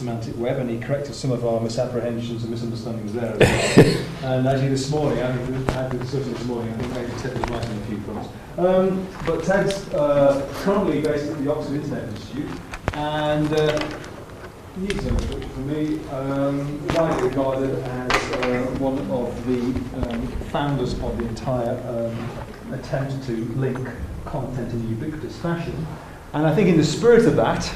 semantic web, and he corrected some of our misapprehensions and misunderstandings there as well. And actually this morning, I had the discussion this morning, I think maybe Ted was right on a few fronts. But Ted's currently based at the Oxford Internet Institute, and he's for me widely regarded as one of the founders of the entire attempt to link content in a ubiquitous fashion. And I think in the spirit of that,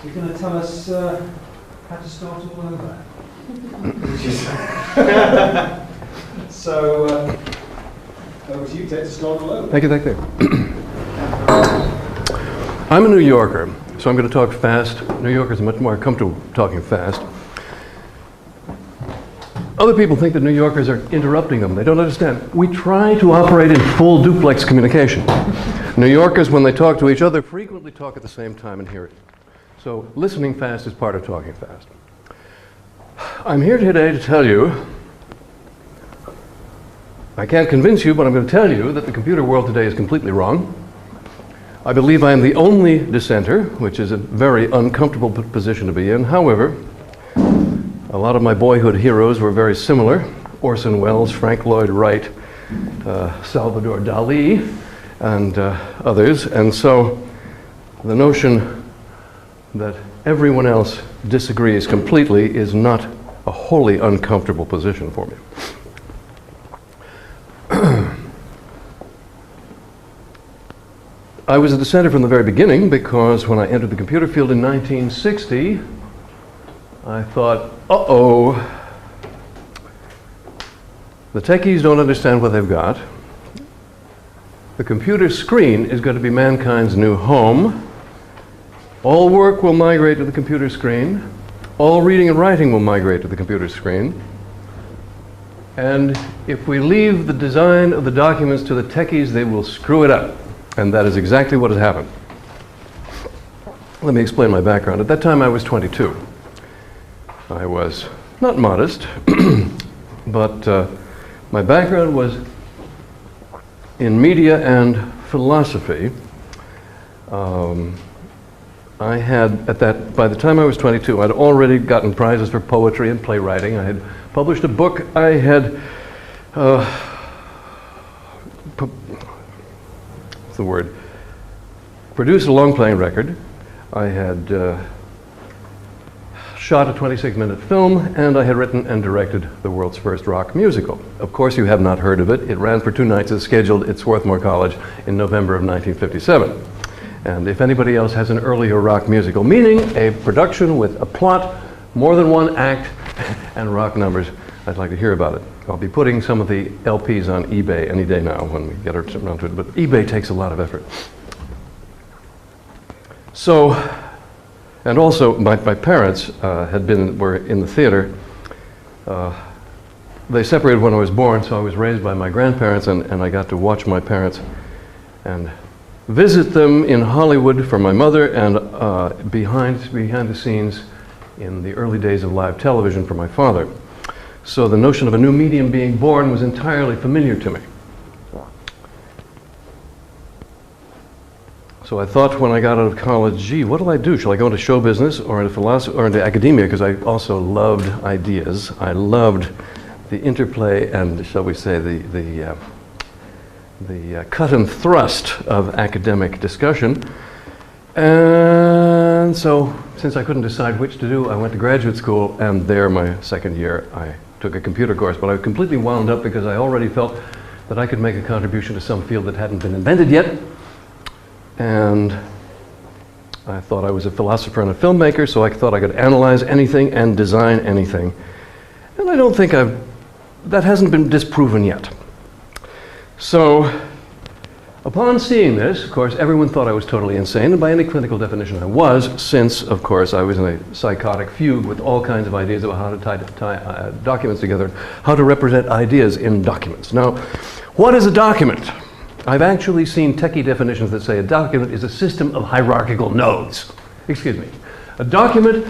he's going to tell us how to start all over. So, over to you, Ted, to start all over. Thank you, thank you. I'm a New Yorker, so I'm going to talk fast. New Yorkers are much more comfortable talking fast. Other people think that New Yorkers are interrupting them. They don't understand. We try to operate in full duplex communication. New Yorkers, when they talk to each other, frequently talk at the same time and hear it. So listening fast is part of talking fast. I'm here today to tell you, I can't convince you, but I'm going to tell you that the computer world today is completely wrong. I believe I am the only dissenter, which is a very uncomfortable position to be in. However, a lot of my boyhood heroes were very similar. Orson Welles, Frank Lloyd Wright, Salvador Dali, and others. And so the notion that everyone else disagrees completely is not a wholly uncomfortable position for me. I was a dissenter from the very beginning because when I entered the computer field in 1960, I thought, uh-oh, the techies don't understand what they've got. The computer screen is going to be mankind's new home. All work will migrate to the computer screen. All reading and writing will migrate to the computer screen. And if we leave the design of the documents to the techies, they will screw it up. And that is exactly what has happened. Let me explain my background. At that time, I was 22. I was not modest, but my background was in media and philosophy. I had, by the time I was 22, I'd already gotten prizes for poetry and playwriting. I had published a book. I had, what's the word? Produced a long-playing record. I had shot a 26-minute film, and I had written and directed the world's first rock musical. Of course, you have not heard of it. It ran for 2 nights as scheduled at Swarthmore College in November of 1957. And if anybody else has an earlier rock musical, meaning a production with a plot, more than one act, and rock numbers, I'd like to hear about it. I'll be putting some of the LPs on eBay any day now when we get around to it, but eBay takes a lot of effort. So, and also my parents were in the theater. They separated when I was born, so I was raised by my grandparents, and I got to watch my parents and visit them in Hollywood for my mother, and behind the scenes in the early days of live television for my father. So the notion of a new medium being born was entirely familiar to me. So I thought when I got out of college, gee, what do I do? Shall I go into show business or into philosophy or into academia? Because I also loved ideas. I loved the interplay and, shall we say, the cut and thrust of academic discussion. And so, since I couldn't decide which to do, I went to graduate school, and there, my second year, I took a computer course. But I was completely wound up because I already felt that I could make a contribution to some field that hadn't been invented yet. And I thought I was a philosopher and a filmmaker, so I thought I could analyze anything and design anything. And I don't think that hasn't been disproven yet. So, upon seeing this, of course, everyone thought I was totally insane, and by any clinical definition I was, since, of course, I was in a psychotic fugue with all kinds of ideas about how to tie documents together, how to represent ideas in documents. Now, what is a document? I've actually seen techie definitions that say a document is a system of hierarchical nodes. Excuse me. A document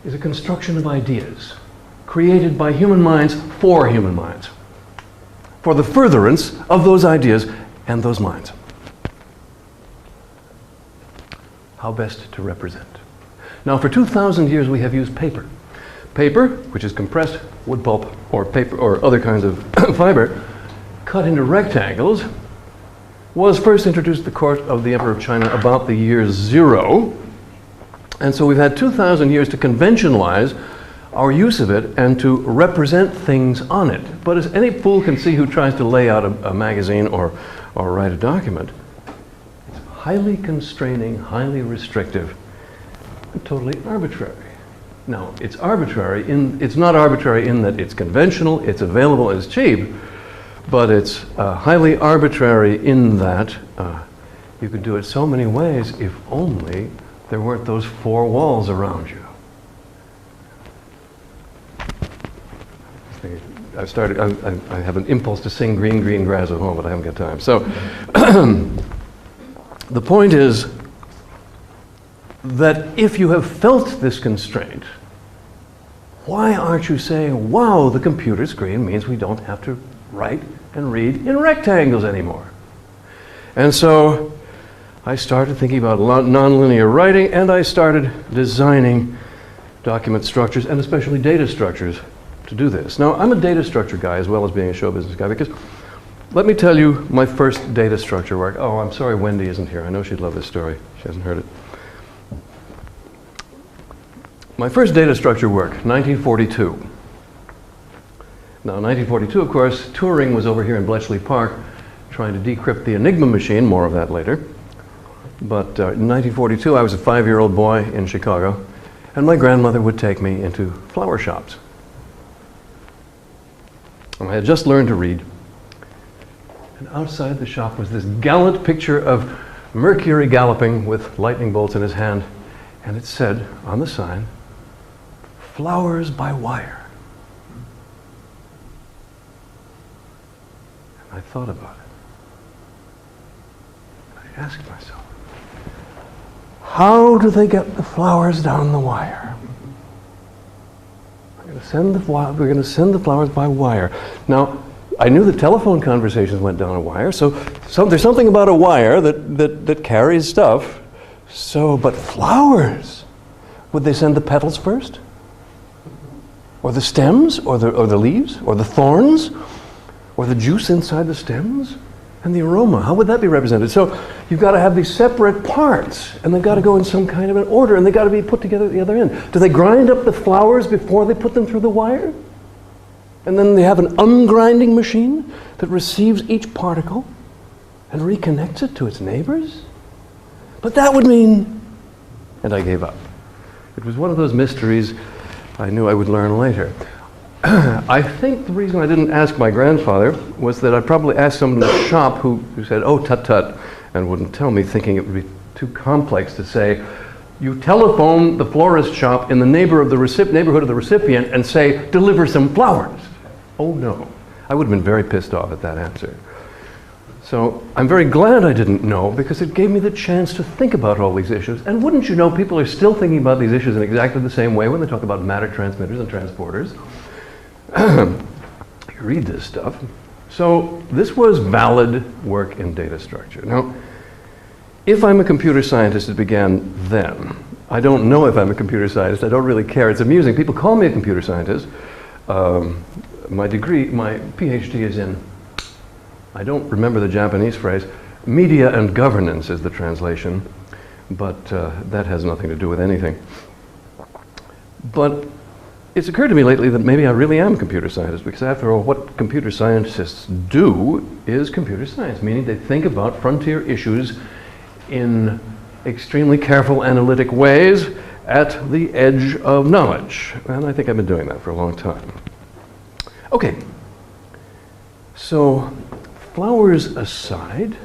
is a construction of ideas created by human minds for human minds, for the furtherance of those ideas and those minds. How best to represent? Now, for 2,000 years, we have used paper. Paper, which is compressed wood pulp or paper or other kinds of fiber, cut into rectangles, was first introduced at the court of the Emperor of China about the year 0. And so we've had 2,000 years to conventionalize our use of it and to represent things on it. But as any fool can see who tries to lay out a magazine or write a document, it's highly constraining, highly restrictive, and totally arbitrary. Now, it's arbitrary it's not arbitrary in that it's conventional, it's available, it's cheap, but it's highly arbitrary in that you could do it so many ways if only there weren't those four walls around you. I have an impulse to sing Green, Green Grass at Home, but I haven't got time. So the point is that if you have felt this constraint, why aren't you saying, wow, the computer screen means we don't have to write and read in rectangles anymore? And so I started thinking about nonlinear writing, and I started designing document structures, and especially data structures, to do this. Now, I'm a data structure guy as well as being a show business guy, because let me tell you my first data structure work. Oh, I'm sorry Wendy isn't here. I know she'd love this story. She hasn't heard it. My first data structure work, 1942. Now, 1942, of course, Turing was over here in Bletchley Park trying to decrypt the Enigma machine, more of that later. But in 1942, I was a 5-year-old boy in Chicago, and my grandmother would take me into flower shops. And I had just learned to read. And outside the shop was this gallant picture of Mercury galloping with lightning bolts in his hand. And it said on the sign, "Flowers by wire." And I thought about it. And I asked myself, how do they get the flowers down the wire? We're going to send the flowers by wire. Now, I knew the telephone conversations went down a wire, so there's something about a wire that carries stuff. So, but flowers, would they send the petals first? Or the stems, or the leaves, or the thorns, or the juice inside the stems? And the aroma, how would that be represented? So you've got to have these separate parts, and they've got to go in some kind of an order, and they've got to be put together at the other end. Do they grind up the flowers before they put them through the wire? And then they have an ungrinding machine that receives each particle and reconnects it to its neighbors? But that would mean... And I gave up. It was one of those mysteries I knew I would learn later. I think the reason I didn't ask my grandfather was that I probably asked someone in the shop who said, "Oh, tut-tut," and wouldn't tell me, thinking it would be too complex to say, you telephone the florist shop in the neighborhood of the recipient and say, "Deliver some flowers." Oh no, I would have been very pissed off at that answer. So I'm very glad I didn't know, because it gave me the chance to think about all these issues. And wouldn't you know, people are still thinking about these issues in exactly the same way when they talk about matter transmitters and transporters. You read this stuff. So this was valid work in data structure. Now, if I'm a computer scientist, it began then. I don't know if I'm a computer scientist. I don't really care. It's amusing. People call me a computer scientist. My PhD is in, I don't remember the Japanese phrase, media and governance is the translation, but that has nothing to do with anything. But it's occurred to me lately that maybe I really am a computer scientist, because after all, what computer scientists do is computer science, meaning they think about frontier issues in extremely careful analytic ways at the edge of knowledge. And I think I've been doing that for a long time. Okay, so flowers aside,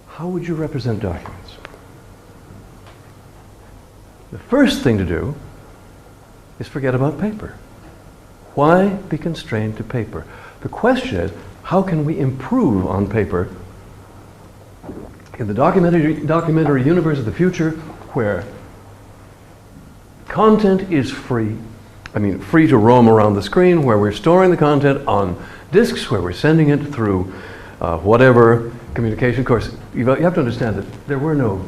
how would you represent documents? The first thing to do is forget about paper. Why be constrained to paper? The question is, how can we improve on paper in the documentary universe of the future, where content is free, free to roam around the screen, where we're storing the content on disks, where we're sending it through whatever communication. Of course, you have to understand that there were no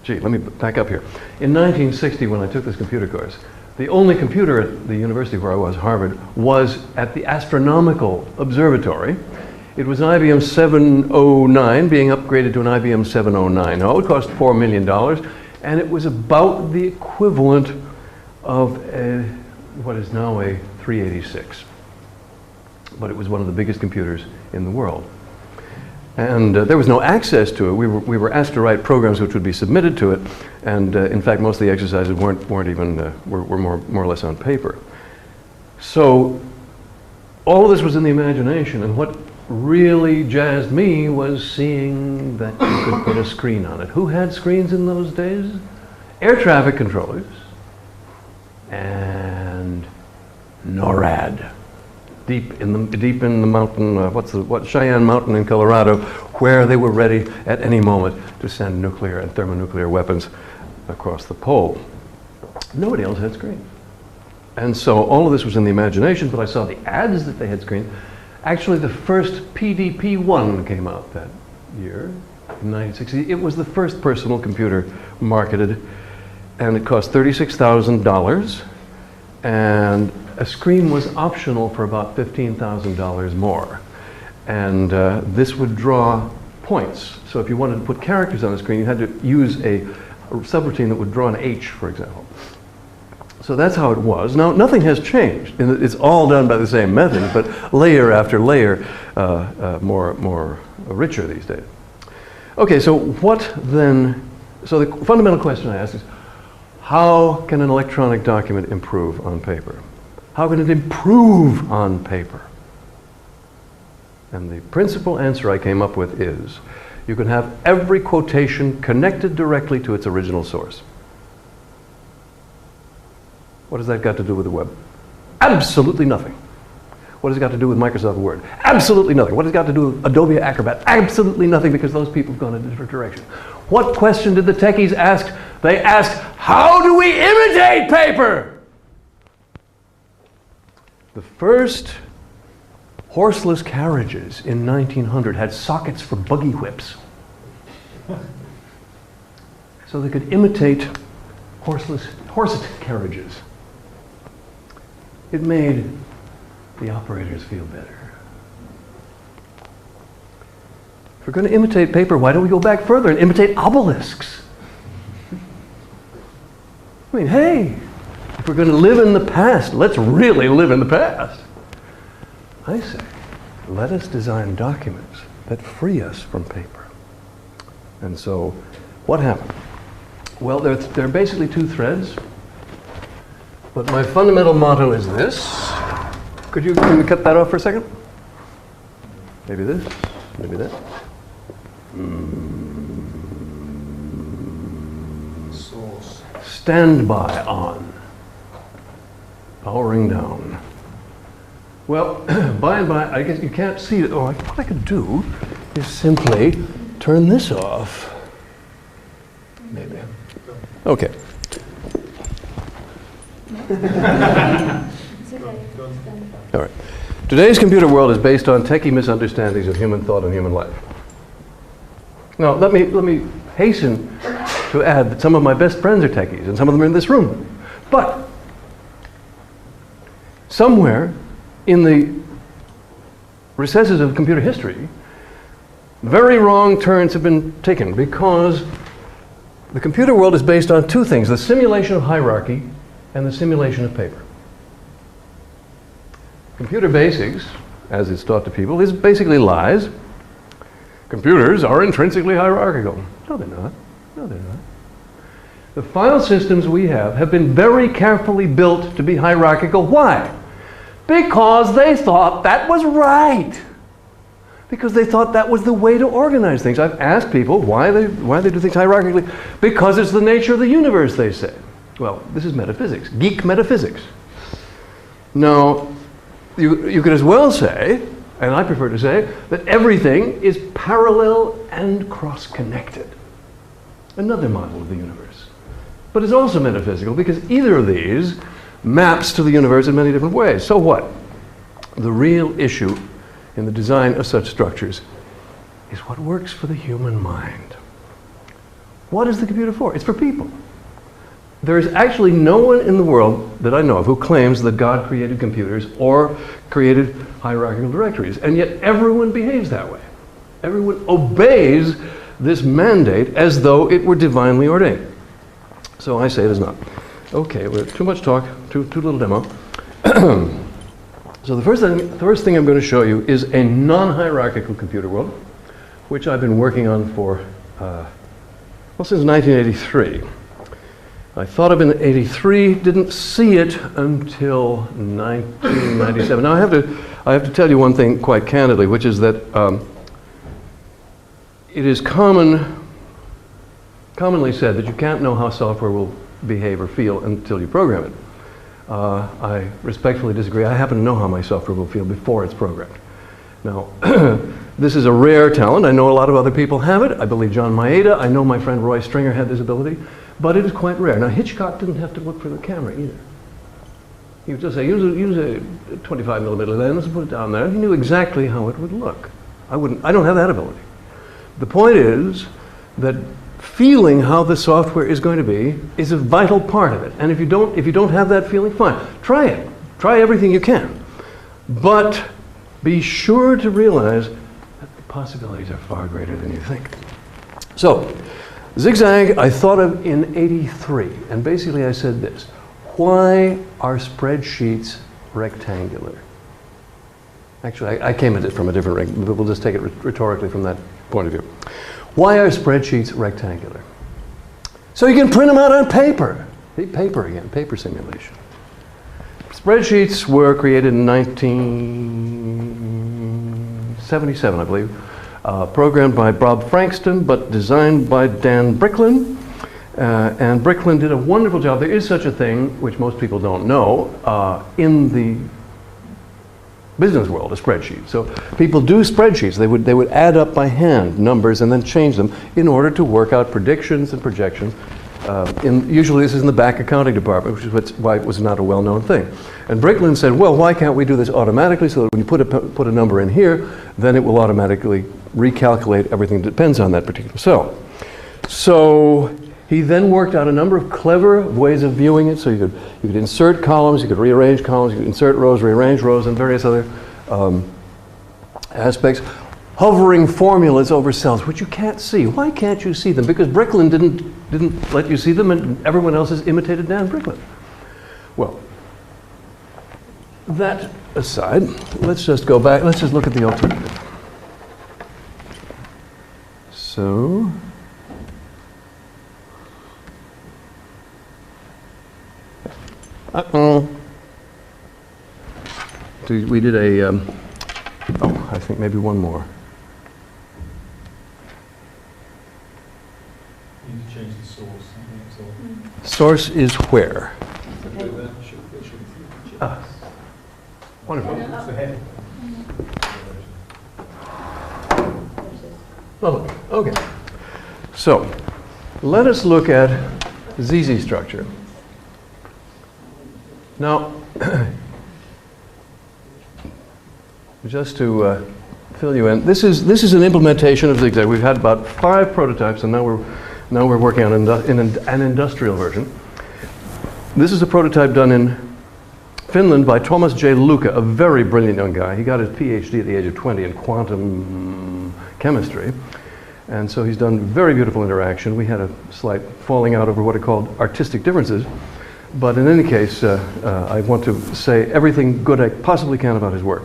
gee, let me back up here. In 1960, when I took this computer course, the only computer at the university where I was, Harvard, was at the Astronomical Observatory. It was an IBM 709 being upgraded to an IBM 709. Now, it cost $4 million, and it was about the equivalent of what is now a 386. But it was one of the biggest computers in the world. And there was no access to it. We were asked to write programs which would be submitted to it, and in fact, most of the exercises weren't even were more or less on paper. So all of this was in the imagination, and what really jazzed me was seeing that you could put a screen on it. Who had screens in those days? Air traffic controllers and NORAD. Deep in the mountain, Cheyenne Mountain in Colorado, where they were ready at any moment to send nuclear and thermonuclear weapons across the pole. Nobody else had screens. And so all of this was in the imagination, but I saw the ads that they had screens. Actually, the first PDP-1 came out that year, in 1960. It was the first personal computer marketed, and it cost $36,000, and a screen was optional for about $15,000 more. And this would draw points. So if you wanted to put characters on the screen, you had to use a subroutine that would draw an H, for example. So that's how it was. Now, nothing has changed. It's all done by the same method, but layer after layer, more richer these days. Okay, so what then? So the fundamental question I ask is, how can an electronic document improve on paper? How can it improve on paper? And the principal answer I came up with is, you can have every quotation connected directly to its original source. What has that got to do with the web? Absolutely nothing. What has it got to do with Microsoft Word? Absolutely nothing. What has it got to do with Adobe Acrobat? Absolutely nothing, because those people have gone in a different direction. What question did the techies ask? They asked, how do we imitate paper? The first horseless carriages in 1900 had sockets for buggy whips. So they could imitate horse carriages. It made the operators feel better. If we're going to imitate paper, why don't we go back further and imitate obelisks? I mean, hey, if we're going to live in the past, let's really live in the past. I say, let us design documents that free us from paper. And so, what happened? Well, there are basically two threads, but my fundamental motto is this. Can we cut that off for a second? Maybe this, maybe that. Source. Standby on. Powering down. Well, by and by, I guess you can't see it. Oh, what I could do is simply turn this off. Maybe. Okay. All right. Today's computer world is based on techie misunderstandings of human thought and human life. Now, let me hasten to add that some of my best friends are techies, and some of them are in this room. But somewhere in the recesses of computer history, very wrong turns have been taken, because the computer world is based on two things: the simulation of hierarchy and the simulation of paper. Computer basics, as it's taught to people, is basically lies. Computers are intrinsically hierarchical. No, they're not. No, they're not. The file systems we have been very carefully built to be hierarchical. Why? Because they thought that was right. Because they thought that was the way to organize things. I've asked people why they do things hierarchically. Because it's the nature of the universe, they say. Well, this is metaphysics, geek metaphysics. Now, you could as well say, and I prefer to say, that everything is parallel and cross-connected. Another model of the universe. But it's also metaphysical, because either of these maps to the universe in many different ways. So what? The real issue in the design of such structures is what works for the human mind. What is the computer for? It's for people. There is actually no one in the world that I know of who claims that God created computers or created hierarchical directories, and yet everyone behaves that way. Everyone obeys this mandate as though it were divinely ordained. So I say it is not. Okay, well, too much talk, too little demo. So the first thing I'm going to show you is a non-hierarchical computer world, which I've been working on for, well, since 1983. I thought of it in 83, didn't see it until 1997. Now I have to tell you one thing quite candidly, which is that it is commonly said that you can't know how software will behave or feel until you program it. I respectfully disagree. I happen to know how my software will feel before it's programmed. Now, this is a rare talent. I know a lot of other people have it. I believe John Maeda. I know my friend Roy Stringer had this ability, but it is quite rare. Now, Hitchcock didn't have to look for the camera either. He would just say, use a 25 millimeter lens and put it down there, and he knew exactly how it would look. I don't have that ability. The point is that feeling how the software is going to be is a vital part of it. And if you don't have that feeling, fine. Try it. Try everything you can. But be sure to realize that the possibilities are far greater than you think. So, ZigZag I thought of in 83. And basically I said this: why are spreadsheets rectangular? Actually, I came at it from a different angle, but we'll just take it rhetorically from that point of view. Why are spreadsheets rectangular? So you can print them out on paper. Paper again, paper simulation. Spreadsheets were created in 1977, I believe, programmed by Bob Frankston, but designed by Dan Bricklin. And Bricklin did a wonderful job. There is such a thing, which most people don't know, in the business world, a spreadsheet. So people do spreadsheets. They would add up by hand numbers and then change them in order to work out predictions and projections. Usually this is in the back accounting department, which is why it was not a well-known thing. And Bricklin said, well, why can't we do this automatically so that when you put a number in here, then it will automatically recalculate everything that depends on that particular cell. So he then worked out a number of clever ways of viewing it. So you could insert columns, you could rearrange columns, you could insert rows, rearrange rows, and various other aspects. Hovering formulas over cells, which you can't see. Why can't you see them? Because Bricklin didn't let you see them, and everyone else has imitated Dan Bricklin. Well, that aside, let's just go back. Let's just look at the alternative. So, we did a, oh, I think maybe one more. You need to change the source. Source is where? Ah, wonderful. It's the head. Lovely. Okay. So, let us look at ZZ structure. Now, just to fill you in, this is an implementation of ZigZag. We've had about 5 prototypes, and now we're working on an industrial version. This is a prototype done in Finland by Thomas J. Luca, a very brilliant young guy. He got his PhD at the age of 20 in quantum chemistry, and so he's done very beautiful interaction. We had a slight falling out over what are called artistic differences. But in any case, I want to say everything good I possibly can about his work.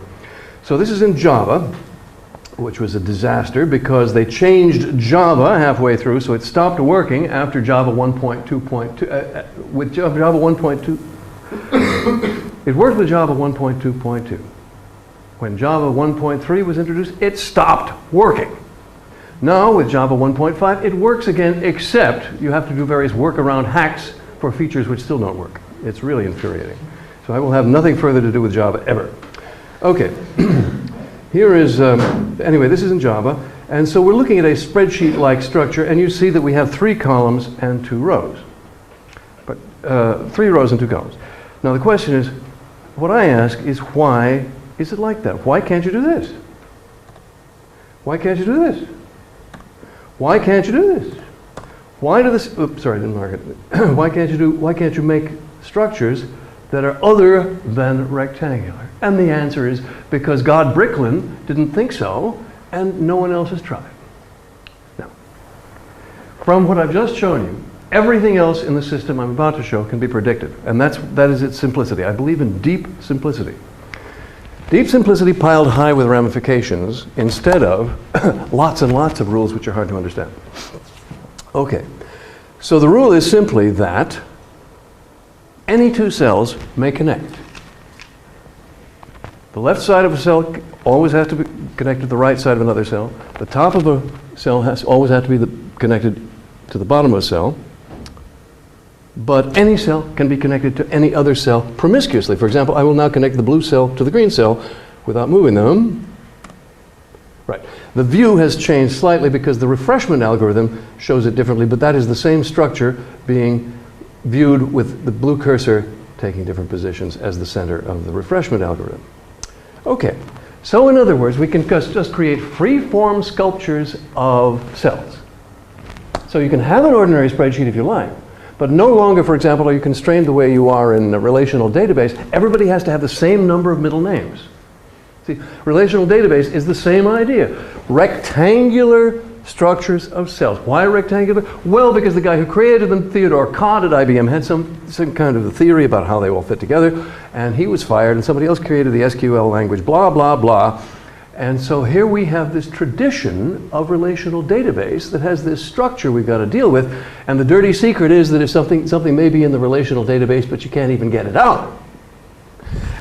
So this is in Java, which was a disaster because they changed Java halfway through, so it stopped working after Java 1.2.2. With Java 1.2, it worked with Java 1.2.2. When Java 1.3 was introduced, it stopped working. Now with Java 1.5, it works again, except you have to do various workaround hacks for features which still don't work. It's really infuriating. So I will have nothing further to do with Java ever. Okay, here is, anyway, this is in Java. And so we're looking at a spreadsheet-like structure, and you see that we have 3 columns and 2 rows. But 3 rows and 2 columns. Now the question is, what I ask is, why is it like that? Why can't you do this? Why can't you do this? Why can't you do this? Why do this, oops, sorry, I didn't mark it. Why can't you make structures that are other than rectangular? And the answer is because God Bricklin didn't think so, and no one else has tried. Now, from what I've just shown you, everything else in the system I'm about to show can be predicted, and that is its simplicity. I believe in deep simplicity. Deep simplicity piled high with ramifications instead of lots and lots of rules which are hard to understand. Okay, so the rule is simply that any two cells may connect. The left side of a cell always has to be connected to the right side of another cell. The top of a cell always has to be connected to the bottom of a cell. But any cell can be connected to any other cell promiscuously. For example, I will now connect the blue cell to the green cell without moving them. Right. The view has changed slightly because the refreshment algorithm shows it differently, but that is the same structure being viewed with the blue cursor taking different positions as the center of the refreshment algorithm. Okay. So in other words, we can just create free-form sculptures of cells. So you can have an ordinary spreadsheet if you like, but no longer, for example, are you constrained the way you are in a relational database. Everybody has to have the same number of middle names. See, relational database is the same idea. Rectangular structures of cells. Why rectangular? Well, because the guy who created them, Theodore Cott at IBM, had some kind of a theory about how they all fit together, and he was fired, and somebody else created the SQL language, blah, blah, blah. And so here we have this tradition of relational database that has this structure we've got to deal with, and the dirty secret is that if something may be in the relational database, but you can't even get it out.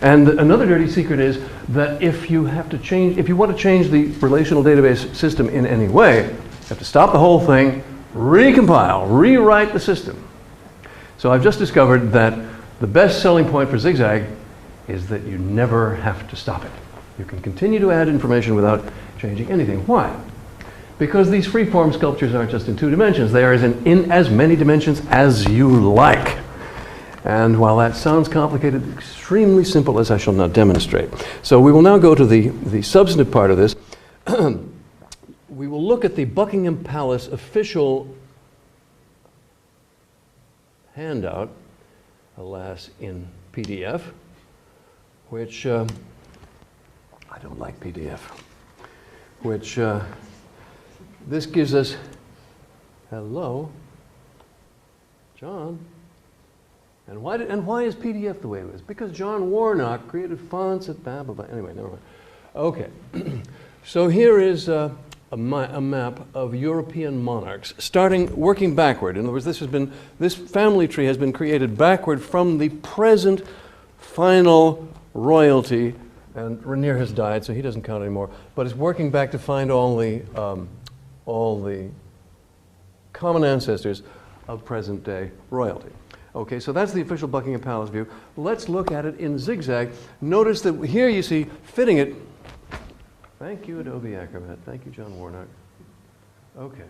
And another dirty secret is that if you want to change the relational database system in any way, you have to stop the whole thing, recompile, rewrite the system. So I've just discovered that the best selling point for ZigZag is that you never have to stop it. You can continue to add information without changing anything. Why? Because these free-form sculptures aren't just in 2 dimensions. They are in as many dimensions as you like. And while that sounds complicated, extremely simple, as I shall now demonstrate. So we will now go to the substantive part of this. We will look at the Buckingham Palace official handout, alas, in PDF, which I don't like PDF, which this gives us, hello, John. And why is PDF the way it is? Because John Warnock created fonts at blah, blah, blah. Anyway, never mind. Okay. So here is a map of European monarchs, working backward. In other words, this family tree has been created backward from the present final royalty, and Rainier has died, so he doesn't count anymore, but it's working back to find all the common ancestors of present-day royalty. Okay, so that's the official Buckingham Palace view. Let's look at it in ZigZag. Notice that here you see fitting it. Thank you, Adobe Acrobat. Thank you, John Warnock. Okay.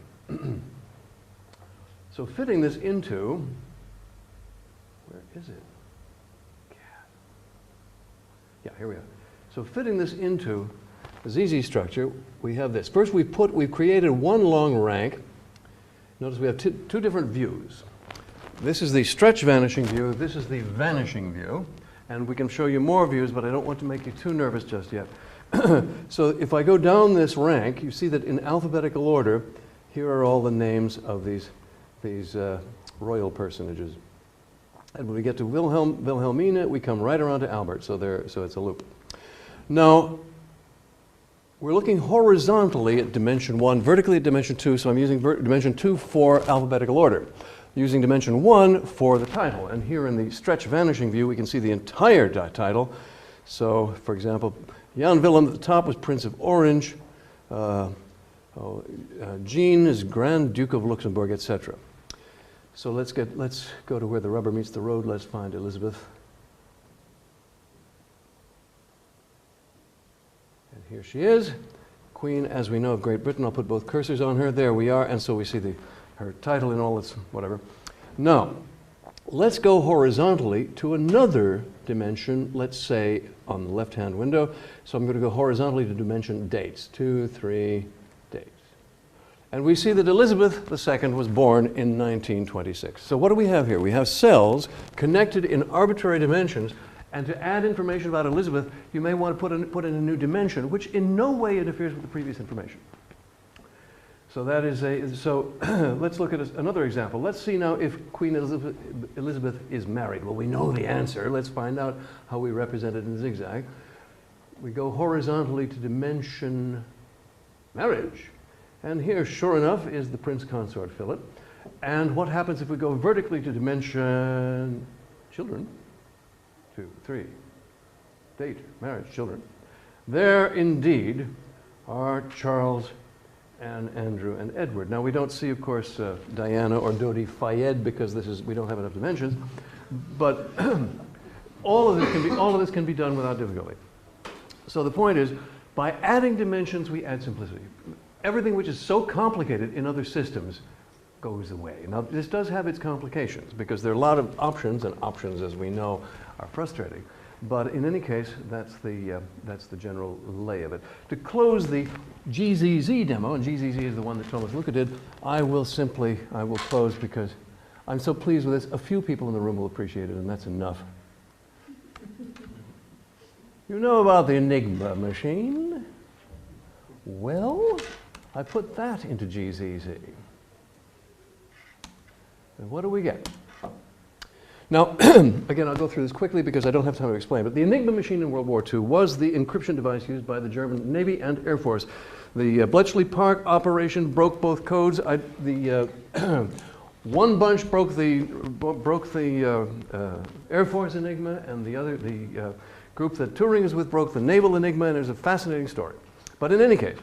So fitting this into, where is it? Yeah, here we are. So fitting this into the ZZ structure, we have this. First, we've created one long rank. Notice we have two different views. This is the stretch vanishing view, this is the vanishing view, and we can show you more views, but I don't want to make you too nervous just yet. So if I go down this rank, you see that in alphabetical order, here are all the names of these royal personages. And when we get to Wilhelmina, we come right around to Albert, so it's a loop. Now, we're looking horizontally at dimension 1, vertically at dimension 2, so I'm using dimension 2 for alphabetical order. Using dimension 1 for the title. And here in the stretch vanishing view, we can see the entire title. So, for example, Jan Willem at the top was Prince of Orange. Jean is Grand Duke of Luxembourg, etc. So let's go to where the rubber meets the road. Let's find Elizabeth. And here she is, Queen, as we know, of Great Britain. I'll put both cursors on her. There we are. And so we see her title in all its whatever. Now, let's go horizontally to another dimension, let's say on the left-hand window. So I'm going to go horizontally to dimension dates, 2, 3, dates. And we see that Elizabeth II was born in 1926. So what do we have here? We have cells connected in arbitrary dimensions, and to add information about Elizabeth, you may want to put in a new dimension, which in no way interferes with the previous information. So that is let's look at another example. Let's see now if Queen Elizabeth is married. Well, we know the answer. Let's find out how we represent it in ZigZag. We go horizontally to dimension marriage. And here, sure enough, is the prince consort fillet. And what happens if we go vertically to dimension children? 2, 3, date, marriage, children. There indeed are Charles and Andrew and Edward. Now we don't see, of course, Diana or Dodi Fayed because we don't have enough dimensions. But all of this can be done without difficulty. So the point is, by adding dimensions, we add simplicity. Everything which is so complicated in other systems goes away. Now, this does have its complications because there are a lot of options, and options, as we know, are frustrating. But in any case, that's the general lay of it. To close the GZZ demo, and GZZ is the one that Thomas Luca did, I will close because I'm so pleased with this. A few people in the room will appreciate it, and that's enough. You know about the Enigma machine? Well, I put that into GZZ. And what do we get? Now, again, I'll go through this quickly because I don't have time to explain, but the Enigma machine in World War II was the encryption device used by the German Navy and Air Force. The Bletchley Park operation broke both codes. One bunch broke the Air Force Enigma, and the group that Turing is with broke the Naval Enigma, and there's a fascinating story. But in any case,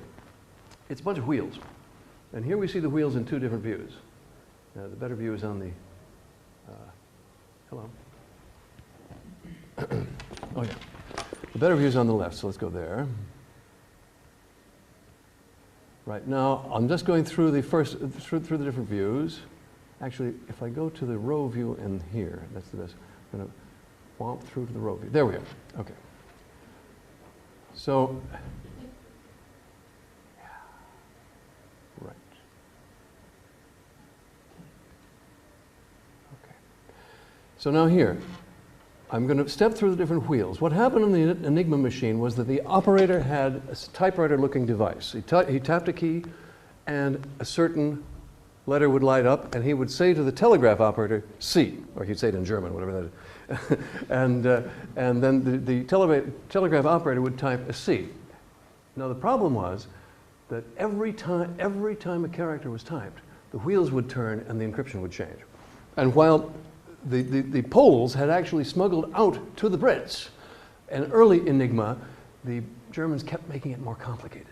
it's a bunch of wheels. And here we see the wheels in two different views. Now, the better view is on the... hello. Oh, yeah. The better view is on the left, so let's go there. Right, now, I'm just going through the the different views. Actually, if I go to the row view in here, that's the best. I'm going to womp through to the row view. There we are. Okay. So... So now here, I'm going to step through the different wheels. What happened in the Enigma machine was that the operator had a typewriter-looking device. He tapped a key, and a certain letter would light up, and he would say to the telegraph operator, C, or he'd say it in German, whatever that is. and then the telegraph operator would type a C. Now the problem was that every time a character was typed, the wheels would turn and the encryption would change. And while the Poles had actually smuggled out to the Brits an early Enigma, the Germans kept making it more complicated.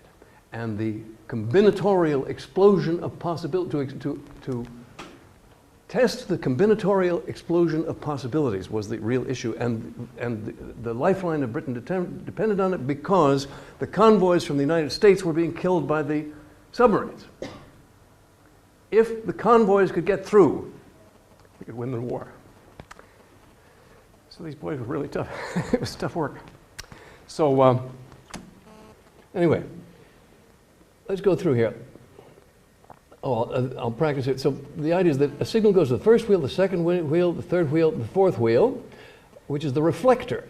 And the combinatorial explosion of possibilities, to test the combinatorial explosion of possibilities was the real issue. And the lifeline of Britain depended on it because the convoys from the United States were being killed by the submarines. If the convoys could get through, we could win the war. So these boys were really tough. It was tough work. So anyway, let's go through here. Oh, I'll practice it. So the idea is that a signal goes to the first wheel, the second wheel, the third wheel, the fourth wheel, which is the reflector.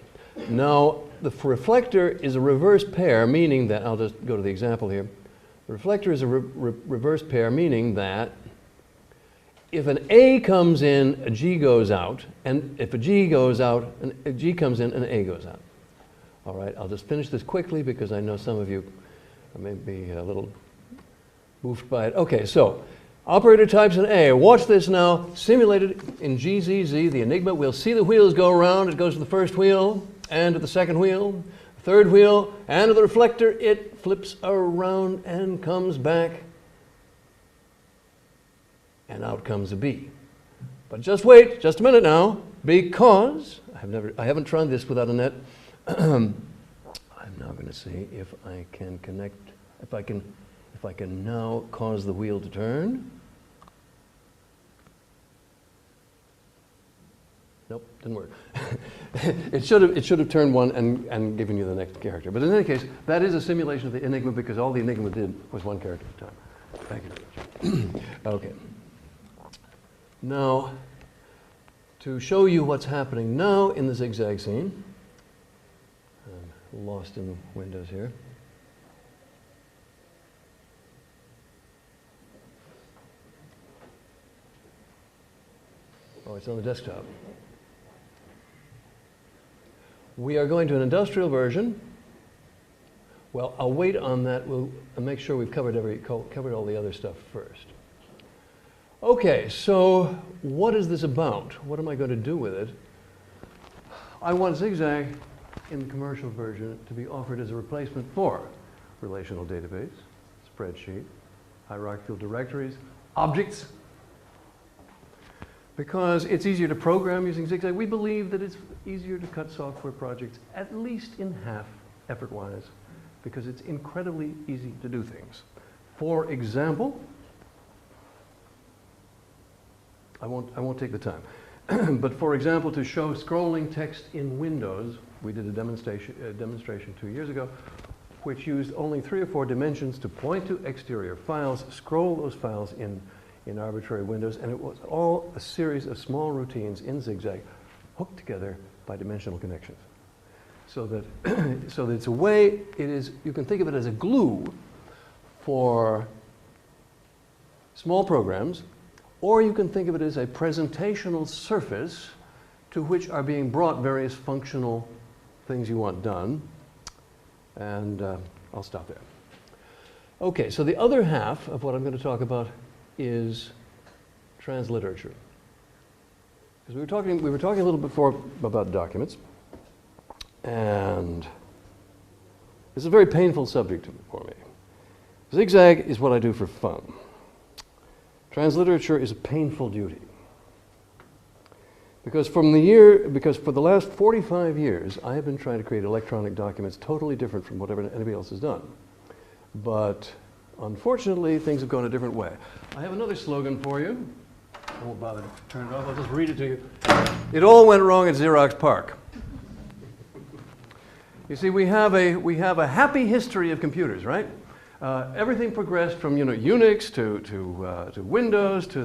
Now, the reflector is a reverse pair, meaning that, I'll just go to the example here. The reflector is a reverse pair, meaning that if an A comes in, a G goes out, and if a G goes out, a G comes in, an A goes out. All right, I'll just finish this quickly because I know some of you may be a little moved by it. Okay, so operator types an A. Watch this now, simulated in GZZ, the Enigma. We'll see the wheels go around. It goes to the first wheel and to the second wheel, third wheel, and to the reflector. It flips around and comes back. And out comes a B. But just wait, just a minute now, because I haven't tried this without a net. I'm now going to see if I can connect, if I can now cause the wheel to turn. Nope, didn't work. It should have turned one and given you the next character. But in any case, that is a simulation of the Enigma because all the Enigma did was one character at a time. Thank you very much. Okay. Now, to show you what's happening now in the ZigZag scene, I'm lost in the windows here. Oh, it's on the desktop. We are going to an industrial version. Well, I'll wait on that. We'll make sure we've covered all the other stuff first. Okay, so what is this about? What am I going to do with it? I want ZigZag in the commercial version to be offered as a replacement for relational database, spreadsheet, hierarchical directories, objects. Because it's easier to program using ZigZag, we believe that it's easier to cut software projects at least in half effort-wise, because it's incredibly easy to do things. For example, I won't take the time, but for example, to show scrolling text in Windows, we did a demonstration 2 years ago, which used only 3 or 4 dimensions to point to exterior files, scroll those files in arbitrary windows, and it was all a series of small routines in ZigZag hooked together by dimensional connections. So that it's a way, you can think of it as a glue for small programs, or you can think of it as a presentational surface to which are being brought various functional things you want done. And I'll stop there. Okay, so the other half of what I'm going to talk about is transliterature. Because we were talking a little before about documents, and it's a very painful subject for me. ZigZag is what I do for fun. Transliterature is a painful duty. Because for the last 45 years, I have been trying to create electronic documents totally different from whatever anybody else has done. But unfortunately, things have gone a different way. I have another slogan for you. I won't bother to turn it off. I'll just read it to you. It all went wrong at Xerox PARC. You see, we have a happy history of computers, right? Everything progressed from Unix to Windows to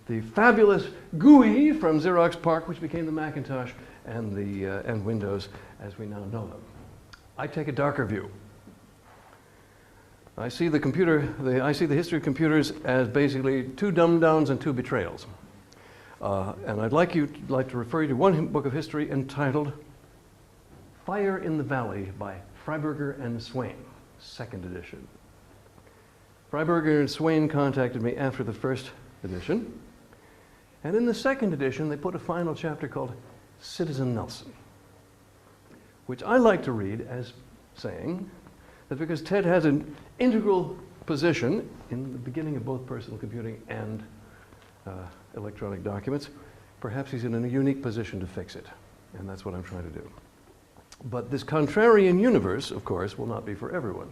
the fabulous GUI from Xerox PARC, which became the Macintosh, and Windows as we now know them. I take a darker view. I see the history of computers as basically 2 dumb-downs and 2 betrayals. And I'd like to refer you to one book of history entitled Fire in the Valley by Freiberger and Swain, 2nd edition. Freiberger and Swain contacted me after the 1st edition. And in the 2nd edition, they put a final chapter called Citizen Nelson, which I like to read as saying that because Ted has an integral position in the beginning of both personal computing and electronic documents, perhaps he's in a unique position to fix it. And that's what I'm trying to do. But this contrarian universe, of course, will not be for everyone.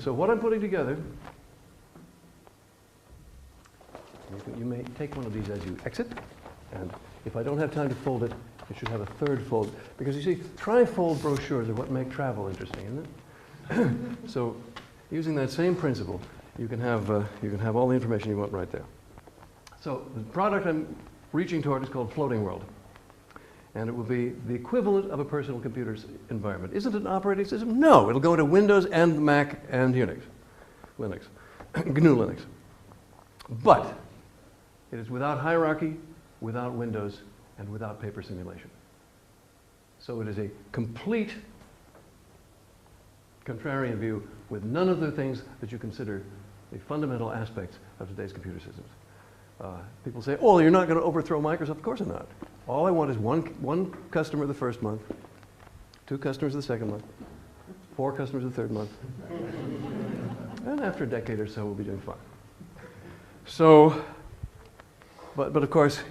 So what I'm putting together, you may take one of these as you exit, and if I don't have time to fold it, it should have a 3rd fold. Because you see, trifold brochures are what make travel interesting, isn't it? So using that same principle, you can have all the information you want right there. So the product I'm reaching toward is called Floating World. And it will be the equivalent of a personal computer's environment. Is it an operating system? No, it'll go to Windows and Mac and Linux. GNU Linux. But it is without hierarchy, without Windows, and without paper simulation. So it is a complete contrarian view with none of the things that you consider the fundamental aspects of today's computer systems. People say, oh, you're not going to overthrow Microsoft. Of course I'm not. All I want is one customer the 1st month, 2 customers the 2nd month, 4 customers the 3rd month. And after a decade or so, we'll be doing fine. So, but of course,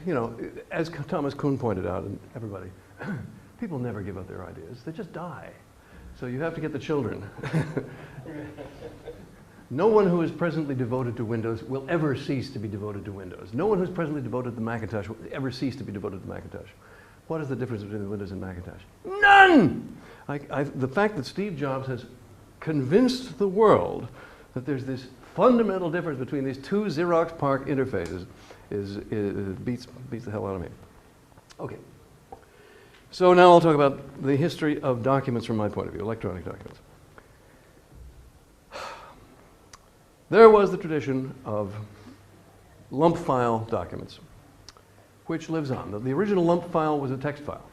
as Thomas Kuhn pointed out, and everybody, people never give up their ideas. They just die. So you have to get the children. No one who is presently devoted to Windows will ever cease to be devoted to Windows. No one who is presently devoted to the Macintosh will ever cease to be devoted to the Macintosh. What is the difference between Windows and Macintosh? None! The fact that Steve Jobs has convinced the world that there's this fundamental difference between these two Xerox PARC interfaces beats the hell out of me. Okay. So now I'll talk about the history of documents from my point of view, electronic documents. There was the tradition of lump file documents, which lives on. The original lump file was a text file.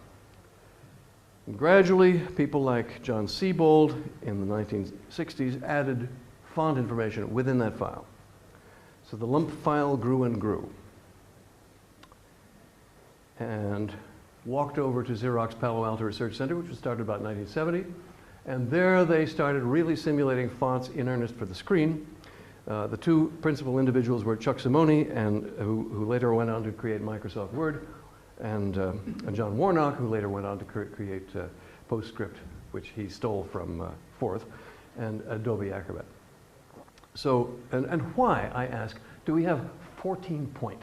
And gradually, people like John Shadbolt in the 1960s added font information within that file. So the lump file grew and grew. And walked over to Xerox Palo Alto Research Center, which was started about 1970. And there they started really simulating fonts in earnest for the screen. The two principal individuals were Chuck Simone, who later went on to create Microsoft Word, and John Warnock, who later went on to create PostScript, which he stole from Forth, and Adobe Acrobat. So, and why, I ask, do we have 14 point?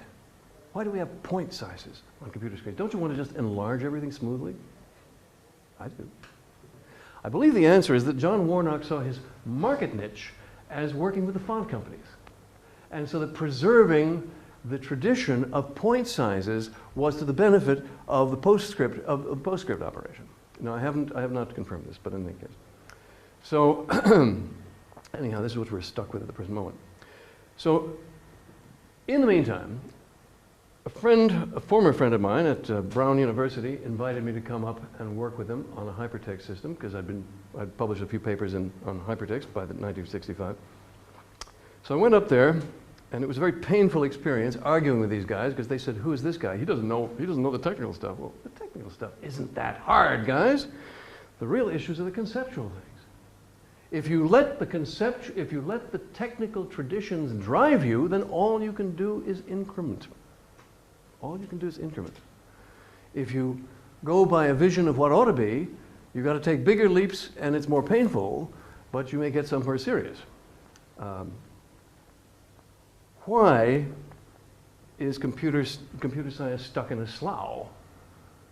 Why do we have point sizes on computer screens? Don't you want to just enlarge everything smoothly? I do. I believe the answer is that John Warnock saw his market niche as working with the font companies. And so that preserving the tradition of point sizes was to the benefit of the PostScript, of the PostScript operation. Now, I have not confirmed this, but in any case. So, anyhow, this is what we're stuck with at the present moment. So, in the meantime, a former friend of mine at Brown University invited me to come up and work with him on a hypertext system, because I'd published a few papers on hypertext by 1965. So I went up there, and it was a very painful experience arguing with these guys, because they said, "Who is this guy? He doesn't know the technical stuff." Well, the technical stuff isn't that hard, guys. The real issues are the conceptual things. If you let the technical traditions drive you, then all you can do is increment. All you can do is increment. If you go by a vision of what ought to be, you've got to take bigger leaps, and it's more painful, but you may get somewhere serious. Why is computer science stuck in a slough?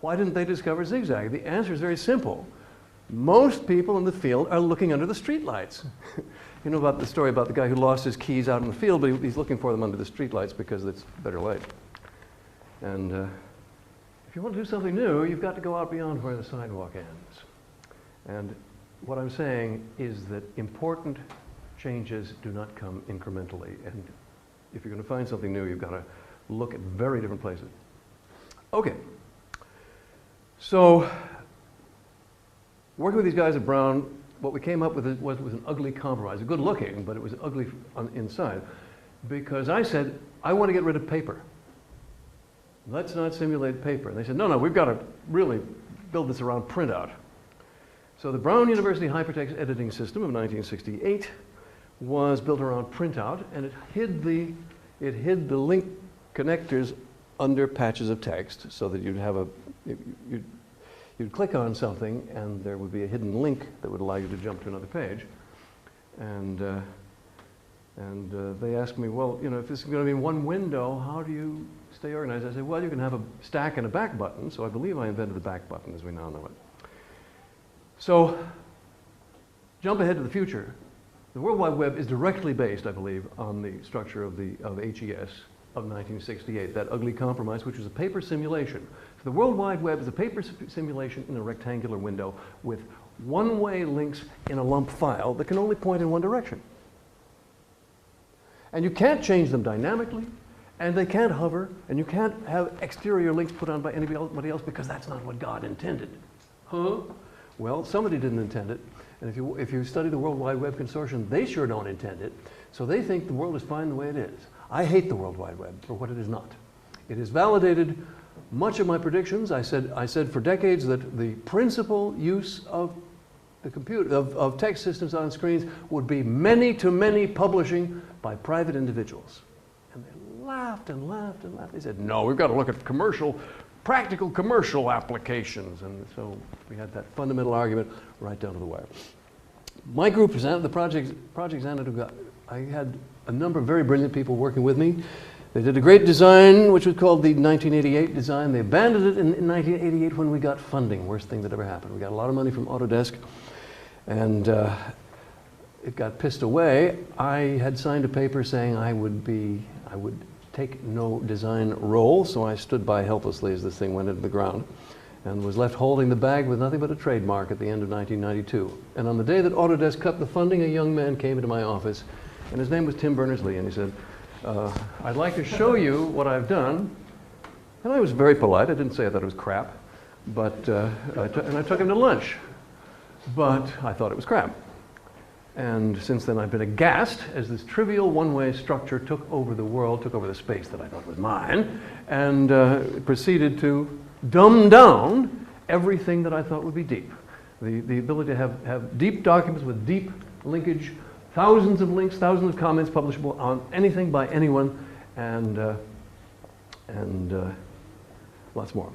Why didn't they discover ZigZag? The answer is very simple. Most people in the field are looking under the streetlights. You know about the story about the guy who lost his keys out in the field, but he's looking for them under the streetlights because it's better light. And if you want to do something new, you've got to go out beyond where the sidewalk ends. And what I'm saying is that important changes do not come incrementally. And if you're going to find something new, you've got to look at very different places. Okay. So, working with these guys at Brown, what we came up with was an ugly compromise. Good looking, but it was ugly on the inside. Because I said, I want to get rid of paper. Let's not simulate paper. And they said, no, we've got to really build this around printout. So the Brown University hypertext editing system of 1968 was built around printout, and it hid the link connectors under patches of text, so that you'd click on something, and there would be a hidden link that would allow you to jump to another page. And they asked me, well, if this is going to be in one window, how do you stay organized? I said, well, you can have a stack and a back button. So I believe I invented the back button as we now know it. So, jump ahead to the future. The World Wide Web is directly based, I believe, on the structure of HES of 1968, that ugly compromise, which was a paper simulation. So the World Wide Web is a paper simulation in a rectangular window with one-way links in a lump file that can only point in one direction. And you can't change them dynamically, and they can't hover, and you can't have exterior links put on by anybody else, because that's not what God intended. Huh? Well, somebody didn't intend it, and if you study the World Wide Web Consortium, they sure don't intend it, so they think the world is fine the way it is. I hate the World Wide Web for what it is not. It has validated much of my predictions. I said for decades that the principal use of the computer, of text systems on screens, would be many-to-many publishing by private individuals. And they laughed and laughed and laughed. They said, no, we've got to look at practical commercial applications. And so we had that fundamental argument right down to the wire. My group, the Project Xanadu, I had a number of very brilliant people working with me. They did a great design, which was called the 1988 design. They abandoned it in 1988 when we got funding. Worst thing that ever happened. We got a lot of money from Autodesk. And it got pissed away, I had signed a paper saying I would take no design role, so I stood by helplessly as this thing went into the ground and was left holding the bag with nothing but a trademark at the end of 1992. And on the day that Autodesk cut the funding, a young man came into my office, and his name was Tim Berners-Lee, and he said, I'd like to show you what I've done. And I was very polite. I didn't say I thought it was crap, but and I took him to lunch. But I thought it was crap. And since then I've been aghast as this trivial one-way structure took over the world, took over the space that I thought was mine, and proceeded to dumb down everything that I thought would be deep. The ability to have deep documents with deep linkage, thousands of links, thousands of comments publishable on anything by anyone, and lots more.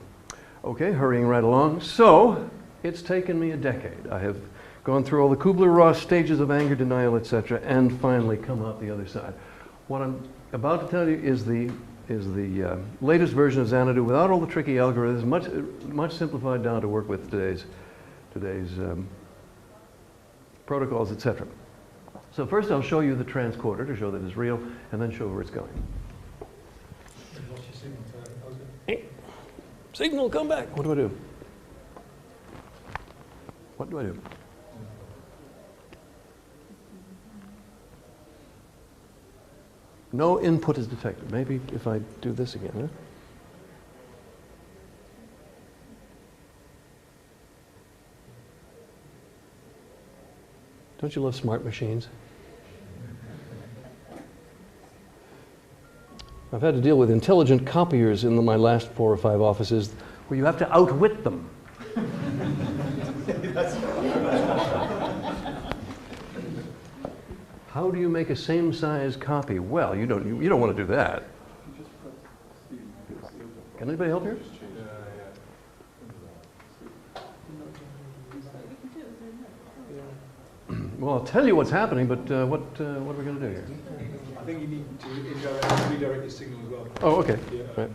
Okay, hurrying right along. So, it's taken me a decade. I have gone through all the Kubler-Ross stages of anger, denial, etc., and finally come out the other side. What I'm about to tell you is the latest version of Xanadu without all the tricky algorithms, much simplified down to work with today's protocols, etc. So first I'll show you the transcoder to show that it's real, and then show where it's going. What's your signal? Signal, come back. What do I do? What do I do? No input is detected. Maybe if I do this again, huh? Don't you love smart machines? I've had to deal with intelligent copiers in my last 4 or 5 offices where you have to outwit them. How do you make a same-size copy? Well, you don't want to do that. Can anybody help here? Well, I'll tell you what's happening, but what are we going to do here? I think you need to redirect your signal as well. Oh, okay. Yeah, Right.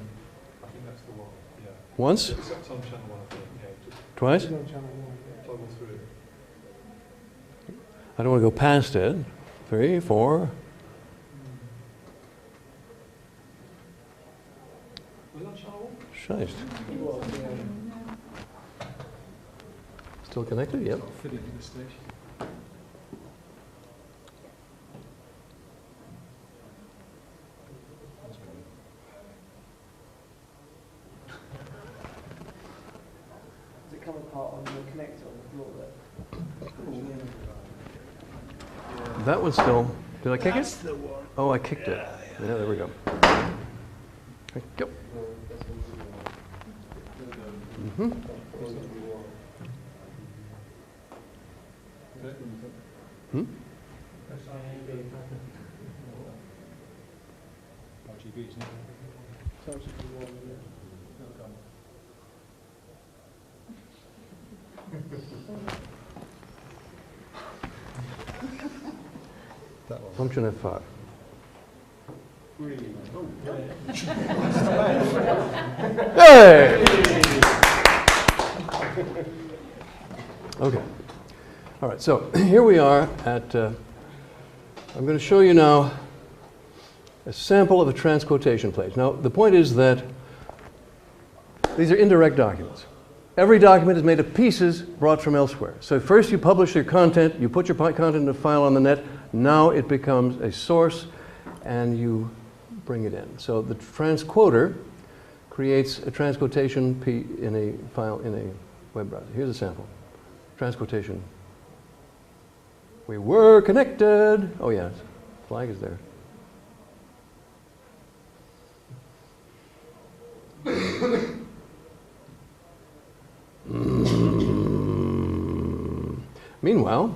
I think that's the one. Yeah. Once? Except on channel 1, I think. Yeah, just Twice? toggle through. I don't want to go past it. 3, 4. Was it on channel 1? Shiest. Still connected? Yep. Fitting in the station. Does it come apart on the connector on the floor there? That one's still. Did I kick That's it? the one. Oh, I kicked it. Yeah, there we go. Yep. Mm-hmm. Hmm? RGB's not. That one. Function F5. Really? Oh, Hey! Okay. All right, so here we are at, I'm going to show you now a sample of a transquotation page. Now, the point is that these are indirect documents. Every document is made of pieces brought from elsewhere. So first you publish your content, you put your content in a file on the net, now it becomes a source and you bring it in. So the transquoter creates a transquotation in a file in a web browser. Here's a sample. Transquotation. We were connected. Oh yeah, flag is there. Meanwhile,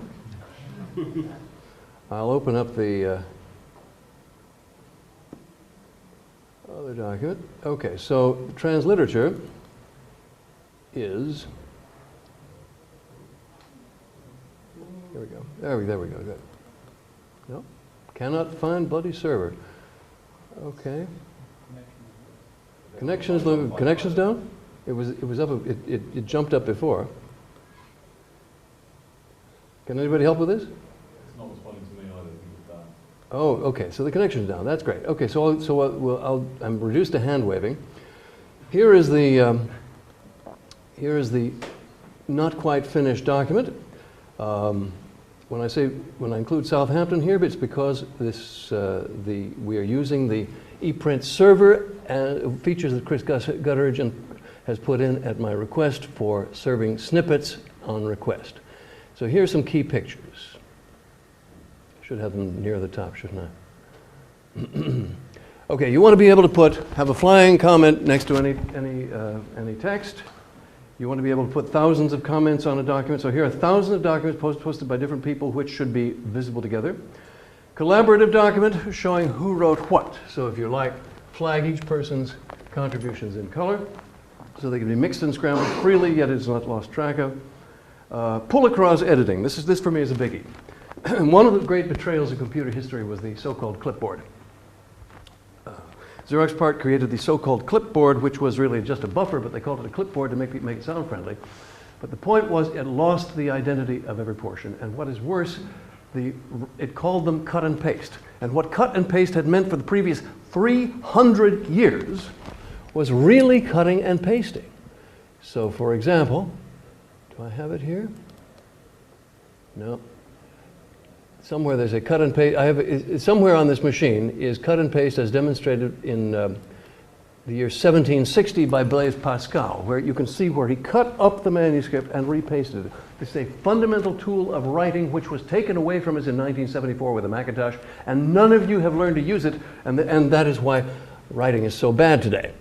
I'll open up the other document. Okay, so transliterature is, here we go. There we go, good. No, cannot find bloody server. Okay. Connections down? It was up, it jumped up before. Can anybody help with this? It's not responding Oh, okay, so the connection's down, that's great. Okay, so, I'm reduced to hand waving. Here is the not quite finished document. When I include Southampton here, it's because we are using the ePrint server features that Chris Gutteridge has put in at my request for serving snippets on request. So here's some key pictures. Should have them near the top, shouldn't I? Okay, you want to be able to have a flying comment next to any text. You want to be able to put thousands of comments on a document. So here are thousands of documents posted by different people which should be visible together. Collaborative document showing who wrote what. So if you like, flag each person's contributions in color so they can be mixed and scrambled freely, yet it's not lost track of. Pull across editing. This for me is a biggie. One of the great betrayals of computer history was the so-called clipboard. Xerox PART created the so-called clipboard, which was really just a buffer, but they called it a clipboard to make it sound friendly. But the point was it lost the identity of every portion. And what is worse, it called them cut and paste. And what cut and paste had meant for the previous 300 years was really cutting and pasting. So for example, do I have it here? No. Somewhere there's a cut and paste. Somewhere on this machine is cut and paste as demonstrated in the year 1760 by Blaise Pascal, where you can see where he cut up the manuscript and repasted it. It's a fundamental tool of writing which was taken away from us in 1974 with the Macintosh, and none of you have learned to use it, and that is why writing is so bad today.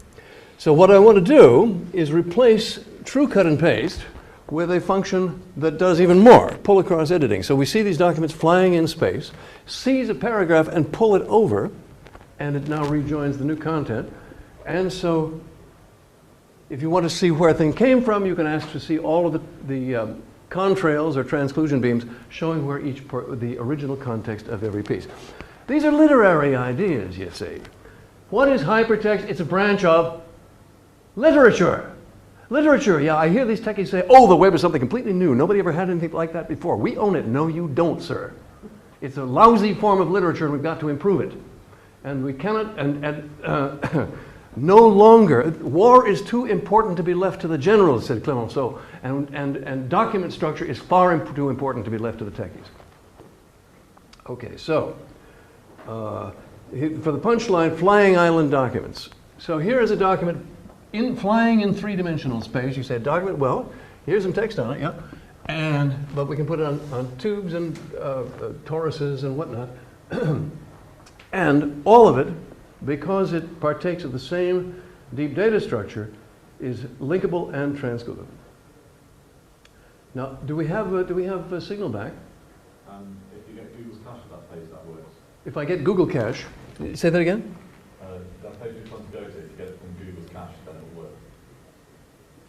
So what I want to do is replace true cut and paste with a function that does even more, pull across editing. So we see these documents flying in space, seize a paragraph and pull it over, and it now rejoins the new content. And so if you want to see where a thing came from, you can ask to see all of the contrails or transclusion beams showing where the original context of every piece. These are literary ideas, you see. What is hypertext? It's a branch of literature. Literature, yeah, I hear these techies say, oh, the web is something completely new. Nobody ever had anything like that before. We own it. No, you don't, sir. It's a lousy form of literature, and we've got to improve it. And we cannot, no longer, war is too important to be left to the generals, said Clemenceau, and document structure is far too important to be left to the techies. Okay, so, for the punchline, flying island documents. So here is a document flying in three-dimensional space. You say document, well, here's some text on it, yeah. But we can put it on tubes and toruses and whatnot. And all of it, because it partakes of the same deep data structure, is linkable and transcodable. Now, do we have a signal back? If you get Google's cache at that page, that works. If I get Google cache, say that again? That page you want to go to, if you get it from Google's cache, then it will work.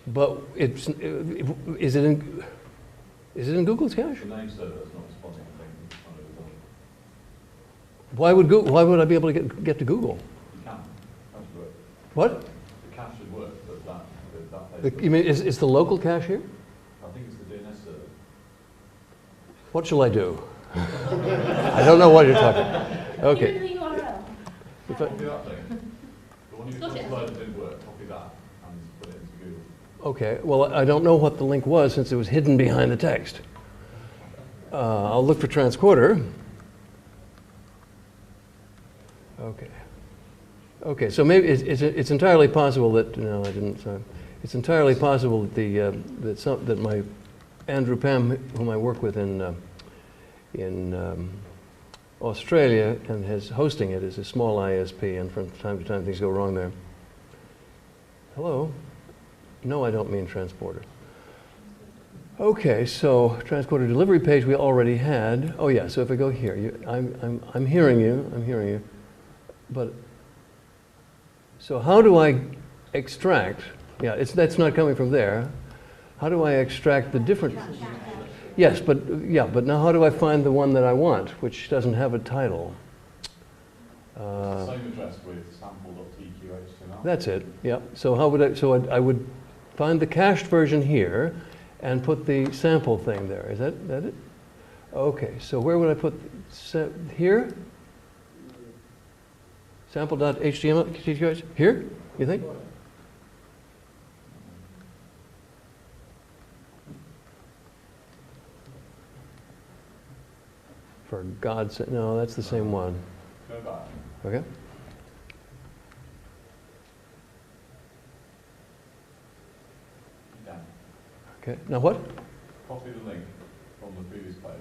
But is it in Google's cache? The name server is not responding, I think. Why would I be able to get to Google? You can. That should work. What? The cache should work, but that page. You mean is the local cache here? I think it's the DNS server. What shall I do? I don't know what you're talking about. Okay. Give me the URL. Copy that thing. The one you just loaded didn't work. Copy that and put it into Google. Okay. Well, I don't know what the link was since it was hidden behind the text. I'll look for transcoder. Okay. Okay. So maybe it's entirely possible that no, I didn't. Sorry. It's entirely possible that that my Andrew Pam, whom I work with in Australia and is hosting it, is a small ISP, and from time to time things go wrong there. Hello? No, I don't mean transporter. Okay, so transporter delivery page we already had. Oh yeah, so if I go here, I'm hearing you, but so how do I extract? Yeah, that's not coming from there. How do I extract the different? Yes, but now how do I find the one that I want, which doesn't have a title? Same address with sample.tqhtml. That's it. Yeah. So how would I? So I would find the cached version here, and put the sample thing there. Is that it? Okay. So where would I put here? Sample.html, here, you think? For God's sake, no, that's the same one. Go back. Okay. Down. Okay, now what? Copy the link from the previous page.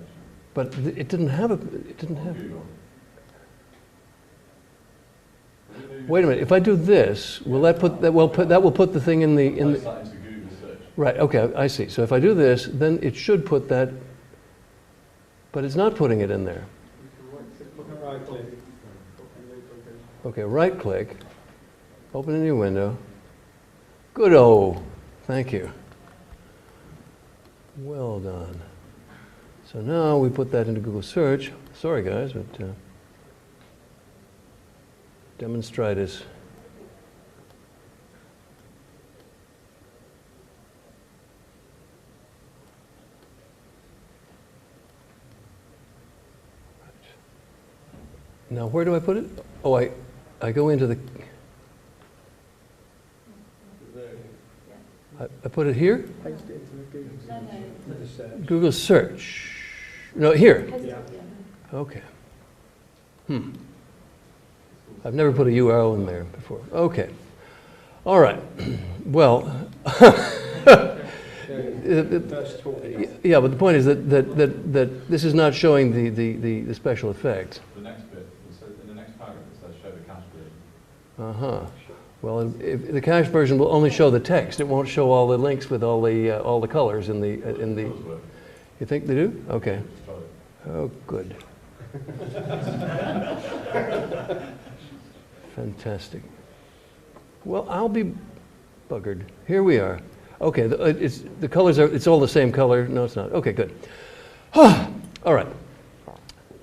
But it didn't have it didn't On have. Google. Wait a minute, if I do this, will that put, that will put the thing in the, Place that into Google search. right, okay, I see. So if I do this, then it should put that, but it's not putting it in there. Right click. Okay, right click, open a new window. Good-o, thank you. Well done. So now we put that into Google search. Sorry guys, but demonstritis. Now where do I put it? Oh, I go into the, I put it here? Paste it into the Google. Google search. No, here. Yeah. Okay. I've never put a URL in there before. Okay. All right. Well, yeah, but the point is that this is not showing the special effects. The next bit, in the next paragraph, it says show the cache version. Uh-huh. Well, if the cached version will only show the text. It won't show all the links with all the colors in the. Does work. You think they do? Okay. Just try it. Oh, good. Fantastic. Well, I'll be buggered. Here we are. Okay, the colors are, it's all the same color. No, it's not. Okay, good. All right.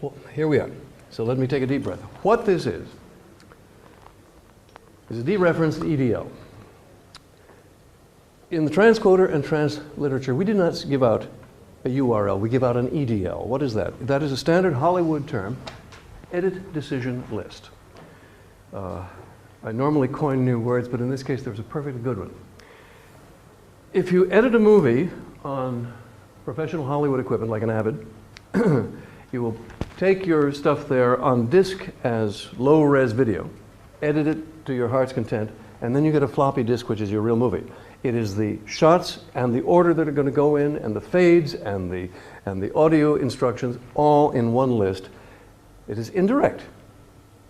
Well, here we are. So let me take a deep breath. What this is a dereferenced EDL. In the transcoder and transliterature, we do not give out a URL. We give out an EDL. What is that? That is a standard Hollywood term, edit decision list. I normally coin new words, but in this case, there's a perfectly good one. If you edit a movie on professional Hollywood equipment, like an Avid, you will take your stuff there on disk as low-res video, edit it to your heart's content, and then you get a floppy disk, which is your real movie. It is the shots and the order that are going to go in, and the fades and the audio instructions, all in one list. It is indirect.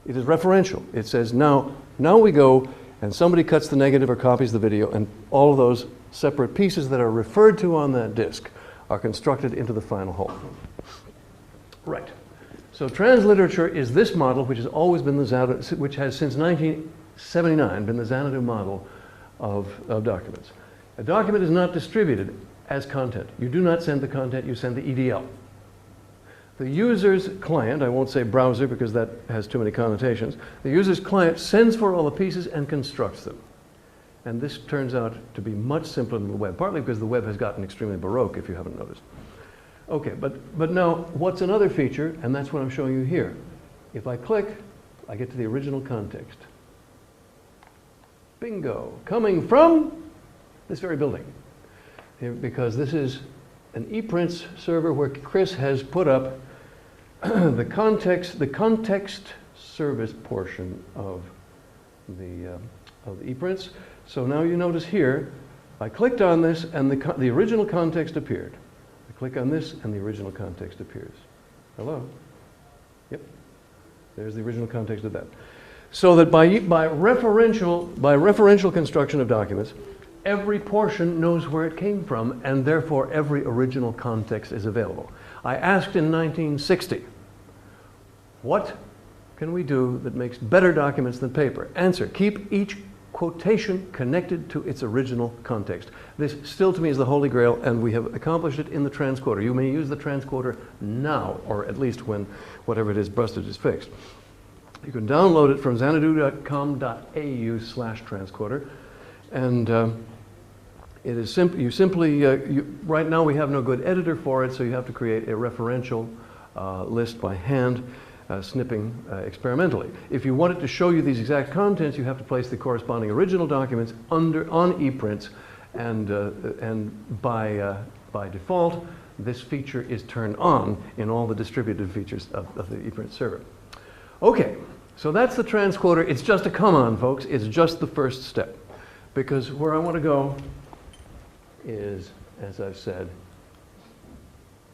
It is referential. It says, now we go, and somebody cuts the negative or copies the video, and all of those separate pieces that are referred to on that disk are constructed into the final whole. Right. So transliterature is this model, which has always been the Xanadu, which has since 1979 been the Xanadu model of documents. A document is not distributed as content. You do not send the content, you send the EDL. The user's client, I won't say browser because that has too many connotations, the user's client sends for all the pieces and constructs them. And this turns out to be much simpler than the web, partly because the web has gotten extremely baroque, if you haven't noticed. Okay, but now, what's another feature, and that's what I'm showing you here. If I click, I get to the original context. Bingo, coming from this very building. Here, because this is an ePrints server where Chris has put up the context service portion of the ePrints. So now you notice here, I clicked on this and the original context appeared. I click on this and the original context appears. Hello? Yep. There's the original context of that. So that by referential construction of documents, every portion knows where it came from, and therefore every original context is available. I asked in 1960, what can we do that makes better documents than paper? Answer, keep each quotation connected to its original context. This still to me is the holy grail, and we have accomplished it in the transcoder. You may use the transcoder now, or at least when whatever it is busted is fixed. You can download it from xanadu.com.au/transcoder, and it is right now we have no good editor for it, so you have to create a referential list by hand. snipping experimentally. If you wanted to show you these exact contents, you have to place the corresponding original documents on ePrints, and by default, this feature is turned on in all the distributed features of the ePrint server. Okay, so that's the transquoter. It's just a come on, folks. It's just the first step. Because where I want to go is, as I've said,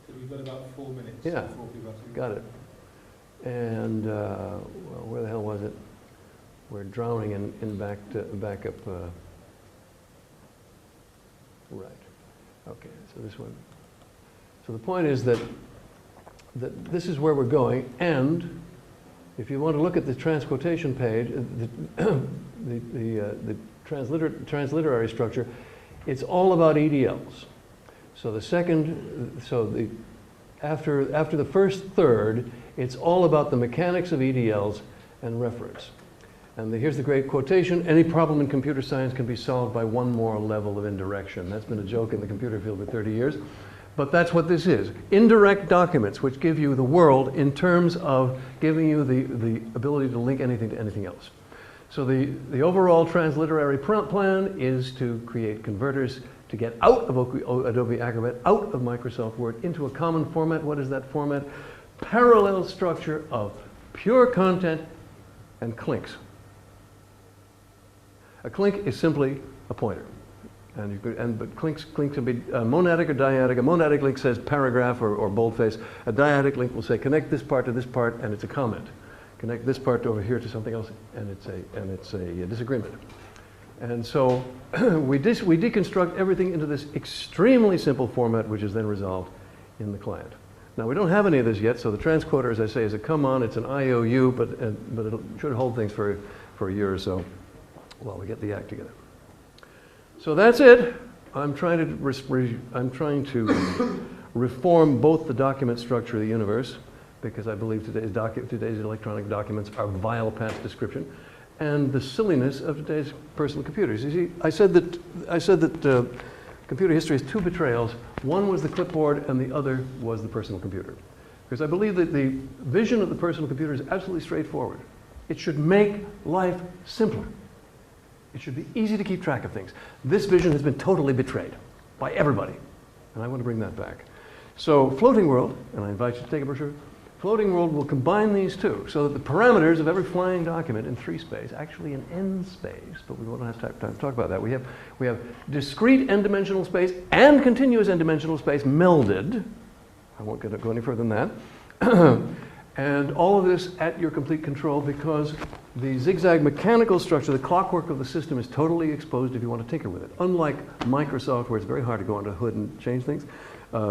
so we've got about 4 minutes. Yeah, before people have to got it. And, well, where the hell was it? We're drowning in backup. Right. Okay, so this one. So the point is that this is where we're going, and if you want to look at the transquotation page, the transliterary structure, it's all about EDLs. So after the first third, it's all about the mechanics of EDLs and reference. And here's the great quotation: any problem in computer science can be solved by one more level of indirection. That's been a joke in the computer field for 30 years. But that's what this is. Indirect documents which give you the world in terms of giving you the ability to link anything to anything else. So the overall transliterary plan is to create converters to get out of Adobe Acrobat, out of Microsoft Word, into a common format. What is that format? Parallel structure of pure content and clinks. A clink is simply a pointer. But clinks can be monadic or dyadic. A monadic link says paragraph or boldface. A dyadic link will say connect this part to this part, and it's a comment. Connect this part over here to something else, and it's a disagreement. And so we deconstruct everything into this extremely simple format, which is then resolved in the client. Now we don't have any of this yet, so the transquoter, as I say, is a come on. It's an IOU, but it should hold things for a year or so while we get the act together. So that's it. I'm trying to reform both the document structure of the universe, because I believe today's electronic documents are vile past description, and the silliness of today's personal computers. You see, I said that computer history has two betrayals. One was the clipboard, and the other was the personal computer. Because I believe that the vision of the personal computer is absolutely straightforward. It should make life simpler. It should be easy to keep track of things. This vision has been totally betrayed by everybody, and I want to bring that back. So Floating World, and I invite you to take a brochure, Floating World will combine these two so that the parameters of every flying document in 3 space, actually in n space, but we won't have time to talk about that. We have discrete n-dimensional space and continuous n-dimensional space melded. I won't go any further than that. And all of this at your complete control, because the ZigZag mechanical structure, the clockwork of the system, is totally exposed if you want to tinker with it. Unlike Microsoft, where it's very hard to go under the hood and change things,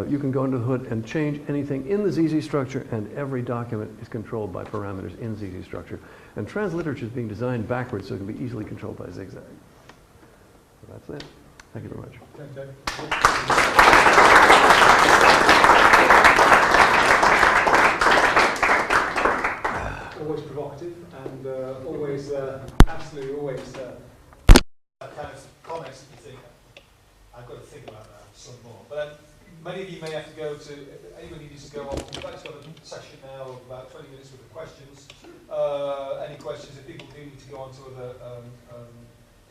you can go under the hood and change anything in the ZZ structure, and every document is controlled by parameters in ZZ structure. And Transliterature is being designed backwards so it can be easily controlled by ZigZag. So that's it. Thank you very much. Thanks, Dave. Always provocative and always, absolutely always. That kind of comments that you think, I've got to think about that some more. But many of you may have to go to, anybody needs to go on. We've actually got a session now of about 20 minutes worth of questions. Any questions? If people do need to go on to other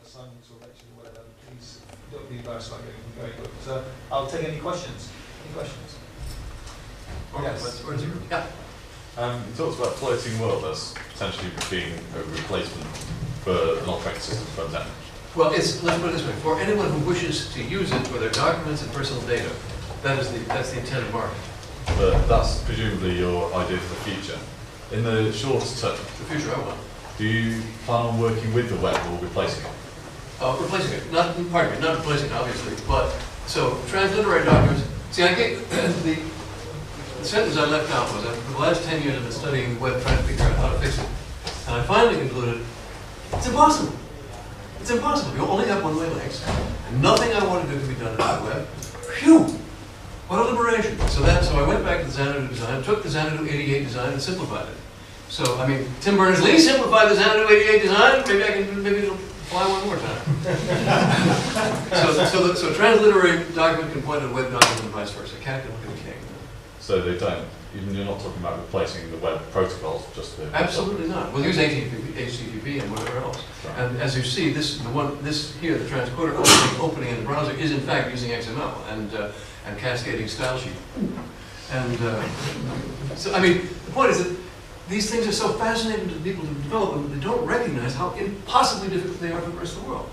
assignments or lectures or whatever, please don't be embarrassed about getting going. But I'll take any questions. Any questions? Yes. Yeah. You talked about Floating World as potentially being a replacement for an operating system front end. Well, let's put it this way. For anyone who wishes to use it for their documents and personal data, that's the intended market. But that's presumably your idea for the future. In the short term, The future I want. do you plan on working with the web or replacing it? Replacing it. Not replacing it, obviously. But, so, transliterary documents. See, I gave the sentence I left out was that for the last 10 years I've been studying the web, trying to figure out how to fix it. And I finally concluded, it's impossible. It's impossible. You only have one-way links. And nothing I want to do can be done in the web. Phew! What a liberation. So I went back to the Xanadu design, took the Xanadu 88 design and simplified it. So, I mean, Tim Berners-Lee simplified the Xanadu 88 design. Maybe it'll fly one more time. so transliterary document can point at a web document and vice versa. Cat can look at a king. So they don't, even you're not talking about replacing the web protocols, just the... Absolutely not. We'll use HTTP and whatever else. Right. And as you see, this here, the transcoder opening in the browser is in fact using XML and cascading style sheet. And so, I mean, the point is that these things are so fascinating to people who develop them, they don't recognize how impossibly difficult they are for the rest of the world.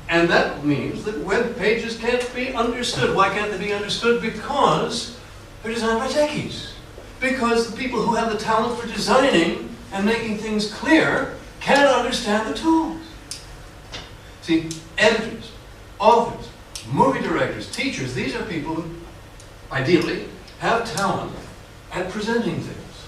And that means that web pages can't be understood. Why can't they be understood? Because they're designed by techies. Because the people who have the talent for designing and making things clear can't understand the tools. See, editors, authors, movie directors, teachers, these are people who, ideally, have talent at presenting things.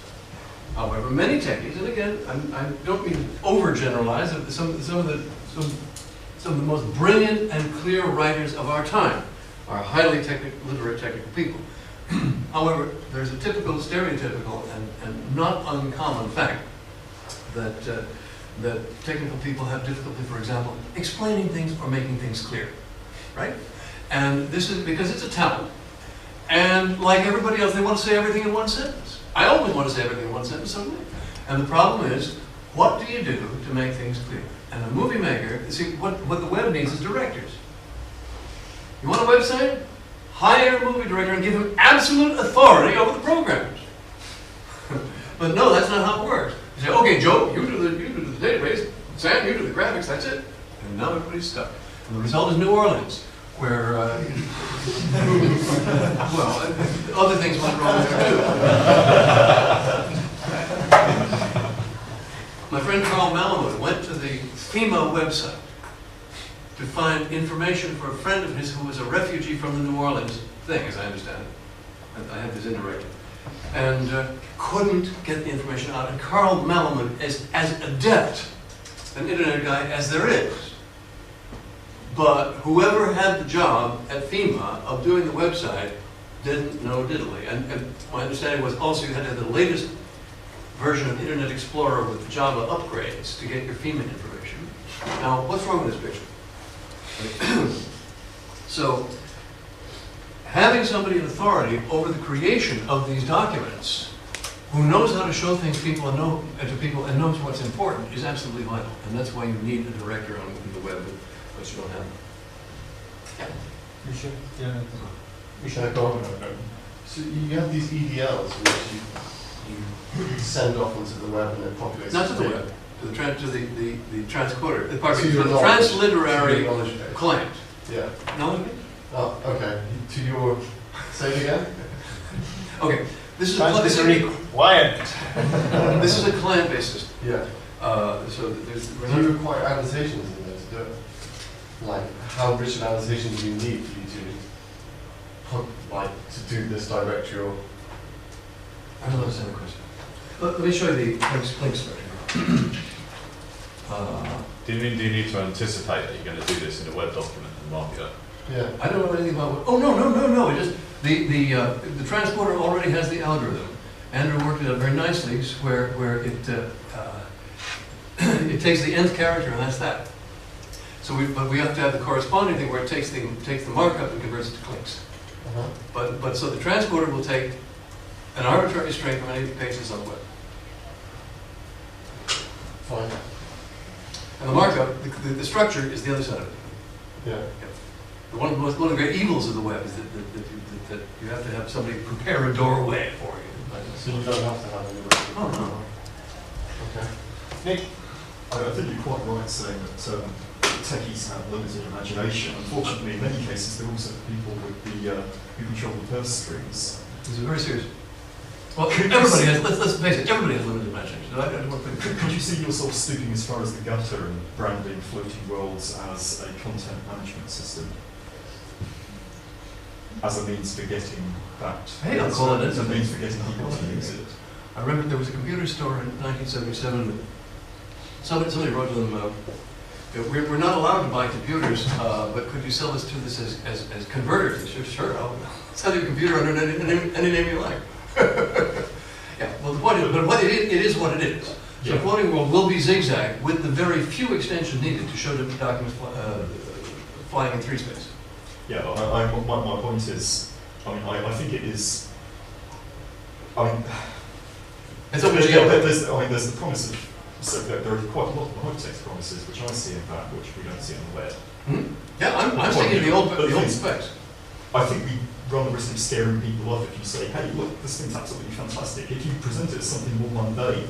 However, many techies, and again, I don't mean to overgeneralize, some of the most brilliant and clear writers of our time are highly literate technical people. However, there's a typical, stereotypical, and not uncommon fact that technical people have difficulty, for example, explaining things or making things clear, right? And this is because it's a talent. And like everybody else, they want to say everything in one sentence. I always want to say everything in one sentence, so do they. And the problem is, what do you do to make things clear? And a movie maker, see, what the web needs is directors. You want a website? Hire a movie director and give him absolute authority over the programs. But no, that's not how it works. You say, okay, Joe, you do the database. Sam, you do the graphics. That's it. And now everybody's stuck. And the result is New Orleans, where well, other things went wrong there too. My friend Carl Malamud went to the FEMA website to find information for a friend of his who was a refugee from the New Orleans thing, as I understand it. I have this indirectly. And couldn't get the information out. And Carl Malamud is as adept an internet guy as there is. But whoever had the job at FEMA of doing the website didn't know diddly. And my understanding was also you had to have the latest version of Internet Explorer with Java upgrades to get your FEMA information. Now, what's wrong with this picture? So, having somebody in authority over the creation of these documents, who knows how to show things to people and knows what's important, is absolutely vital. And that's why you need a director on the web, but you don't have. Yeah. So you have these EDLs which you send off onto the web and it populates. Not to the web, to the transcoder, the transliterary client. Yeah. Knowledge? Oh, okay. To your, say it again? Okay. This is Quiet. This is a client-based system. Yeah. So there's. Do you require annotations in there to do it? Like, how rich an annotation do you need for you to put, like, to do this directory or? I don't understand the question. Let me show you the link structure. Do you need to anticipate that you're going to do this in a web document and mark it up? Yeah. I don't know anything about what. Oh no! It just the transporter already has the algorithm. Andrew worked it out very nicely, where it it takes the nth character and that's that. So but we have to have the corresponding thing where it takes the markup and converts it to clicks. But so the transporter will take an arbitrary string from any pages on the web. Fine. And the markup, the structure is the other side of it. Yeah. One of the great evils of the web is that you have to have somebody prepare a doorway for you. So you don't have to have any. Oh no. Okay. Nick? I think you're quite right saying that techies have limited imagination. Unfortunately, in many cases, they're also people with who control the purse strings. This is very serious. Well, everybody has, let's face it, everybody has limited imagination. Could you see yourself stooping as far as the gutter and branding floating worlds as a content management system? As a means for getting that. Hey, I'll call it as a means for getting people to use it. I remember there was a computer store in 1977 that somebody wrote to them, we're not allowed to buy computers, but could you sell us to this as converters? They said, sure, I'll sell you a computer under any name you like. Yeah, well, the point is, but it is what it is. So Yeah. Floating World will be ZigZag with the very few extensions needed to show the documents flying in 3 space. Yeah, my point is, I think it is I mean, It's there's, almost there's the promise of, so there are quite a lot of hypertext promises which I see in that, which we don't see on the web. Yeah, I'm sticking to the old specs. I think we run the risk of scaring people off if you say, hey, look, this thing's absolutely fantastic. If you present it as something more mundane,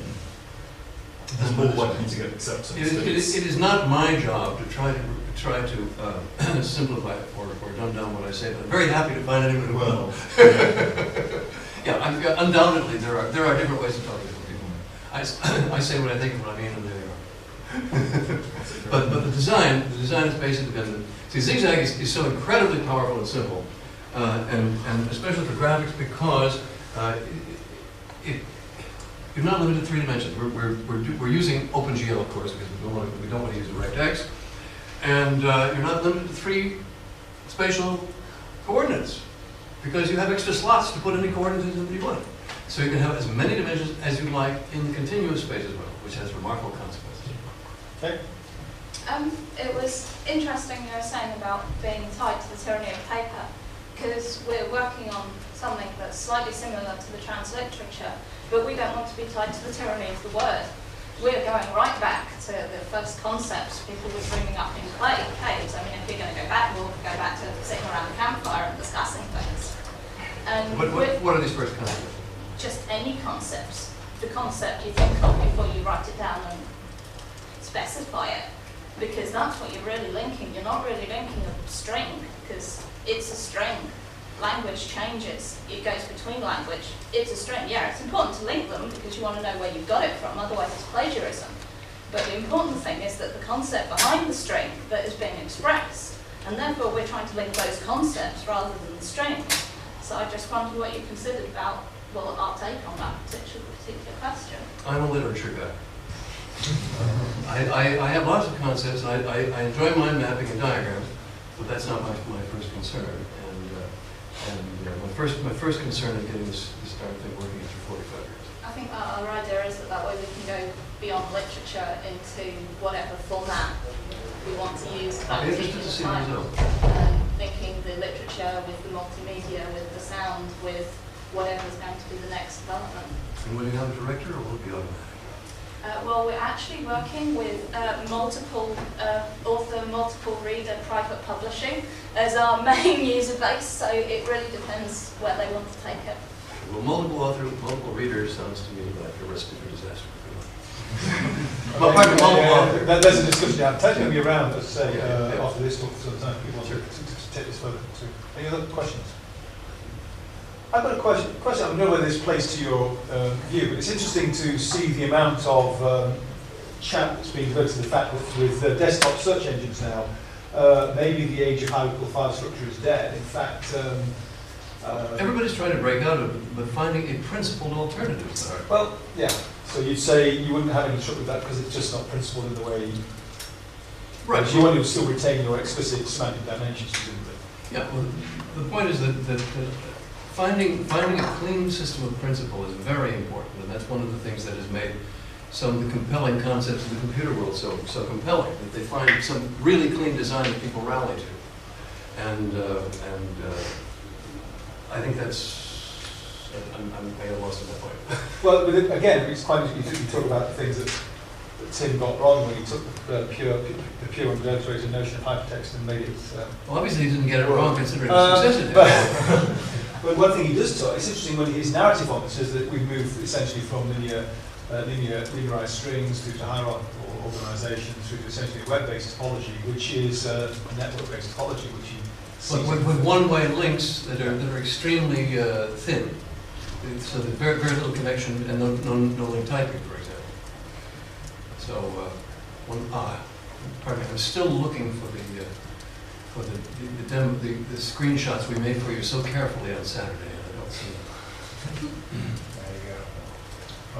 there's more likely to get acceptance. It is not my job to try to simplify or dumb down what I say, but I'm very happy to find anyone who will. Yeah, undoubtedly there are different ways of talking to people. I say what I think and what I mean, and there they are. but the design is basically been. See, ZigZag is so incredibly powerful and simple, and especially for graphics because you're not limited to 3 dimensions. We're using OpenGL, of course, because we don't want to use DirectX, and you're not limited to 3 spatial coordinates because you have extra slots to put any coordinates in that you want. So you can have as many dimensions as you like in the continuous space as well, which has remarkable consequences. Okay. It was interesting you were saying about being tied to the tyranny of paper, because we're working on something that's slightly similar to the transliterature, but we don't want to be tied to the tyranny of the word. We're going right back to the first concepts people were dreaming up in caves. I mean, if we're going to go back, we'll go back to sitting around the campfire and discussing things. And what are these first concepts? Just any concepts. The concept you think of before you write it down and specify it. Because that's what you're really linking. You're not really linking a string, because it's a string. Language changes. It goes between language. It's a string. Yeah, it's important to link them because you want to know where you got it from, otherwise it's plagiarism. But the important thing is that the concept behind the string that is being expressed, and therefore we're trying to link those concepts rather than the strings. So I just wondered what you considered about, well, our take on that particular question. I'm a literature guy. I have lots of concepts, and I enjoy mind mapping and diagrams, but that's not my first concern. And my first concern in getting this darn thing working is for 45 years. I think our idea is that way we can go beyond literature into whatever format we want to use. I'd be interested to see the result. Linking the literature with the multimedia, with the sound, with whatever's going to be the next development. And will you have a director, or will it be automatic? Well, we're actually working with multiple author, multiple reader, private publishing as our main user base, so it really depends where they want to take it. Well, multiple author, multiple readers sounds to me like a recipe for disaster. Well, there's a discussion now. Ted's going to be around, as I say, after this talk, so time people want to take this further. Any other questions? I've got a question. I don't know whether this plays to your view, but it's interesting to see the amount of chat that's being devoted to the fact that with desktop search engines now, maybe the age of hierarchical file structure is dead. In fact, everybody's trying to break out of it, but finding a principled alternative is hard. Well, yeah. So you'd say you wouldn't have any trouble with that because it's just not principled in the way. Right. You want to still retain your explicit semantic dimensions, presumably. Yeah. Well, the point is that finding a clean system of principle is very important, and that's one of the things that has made some of the compelling concepts of the computer world so compelling, that they find some really clean design that people rally to. And I think that's, I got lost in that point. Well, again, it's quite interesting to talk about things that Tim got wrong when he took the pure unadulterated notion of hypertext and made it. Well, obviously he didn't get it wrong considering the success it had. But one thing he does talk, it's interesting when his narrative on this is that we've moved essentially from linearized strings through to hierarchical organization through to essentially a web-based topology, which is a network-based topology, which he sees. But with one-way links that are extremely thin, so there's very little connection and no link typing, for example. So pardon me, I'm still looking for the screenshots we made for you so carefully on Saturday, and I don't see them. There you go.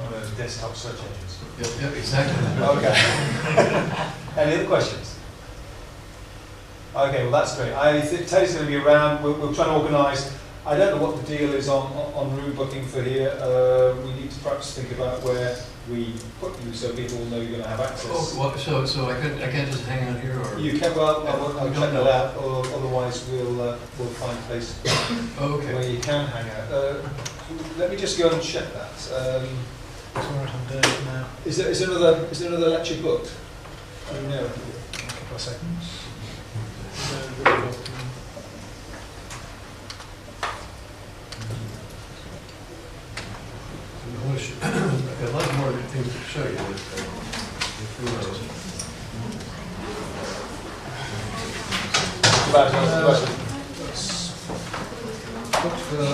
One of those desktop search engines. Yep, exactly. Okay. Any other questions? Okay, well that's great. I think Teddy's going to be around. We'll try to organise I don't know what the deal is on room booking for here. We need to perhaps think about where we put you so people will know you're going to have access. Oh, well, so I can't just hang out here, or You can, well, I'll check that out, or otherwise we'll find a place okay. where you can hang out. Let me just go and check that. Is there another lecture booked? Do you know? A couple of seconds. I've got a lot more things to show you. About to answer the question. Booked for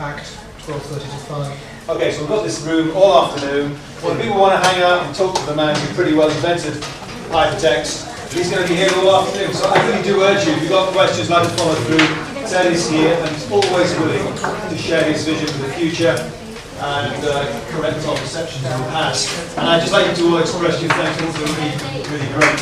Act 12:30 to 5. Okay, so we've got this room all afternoon. If people want to hang out and talk to the man who pretty well invented hypertext, he's going to be here all afternoon. So I really do urge you, if you've got questions, like to follow through. Ted is here and he's always willing to share his vision for the future and correct our perceptions in the past. And I'd just like you to all express your thanks. It's really, really great.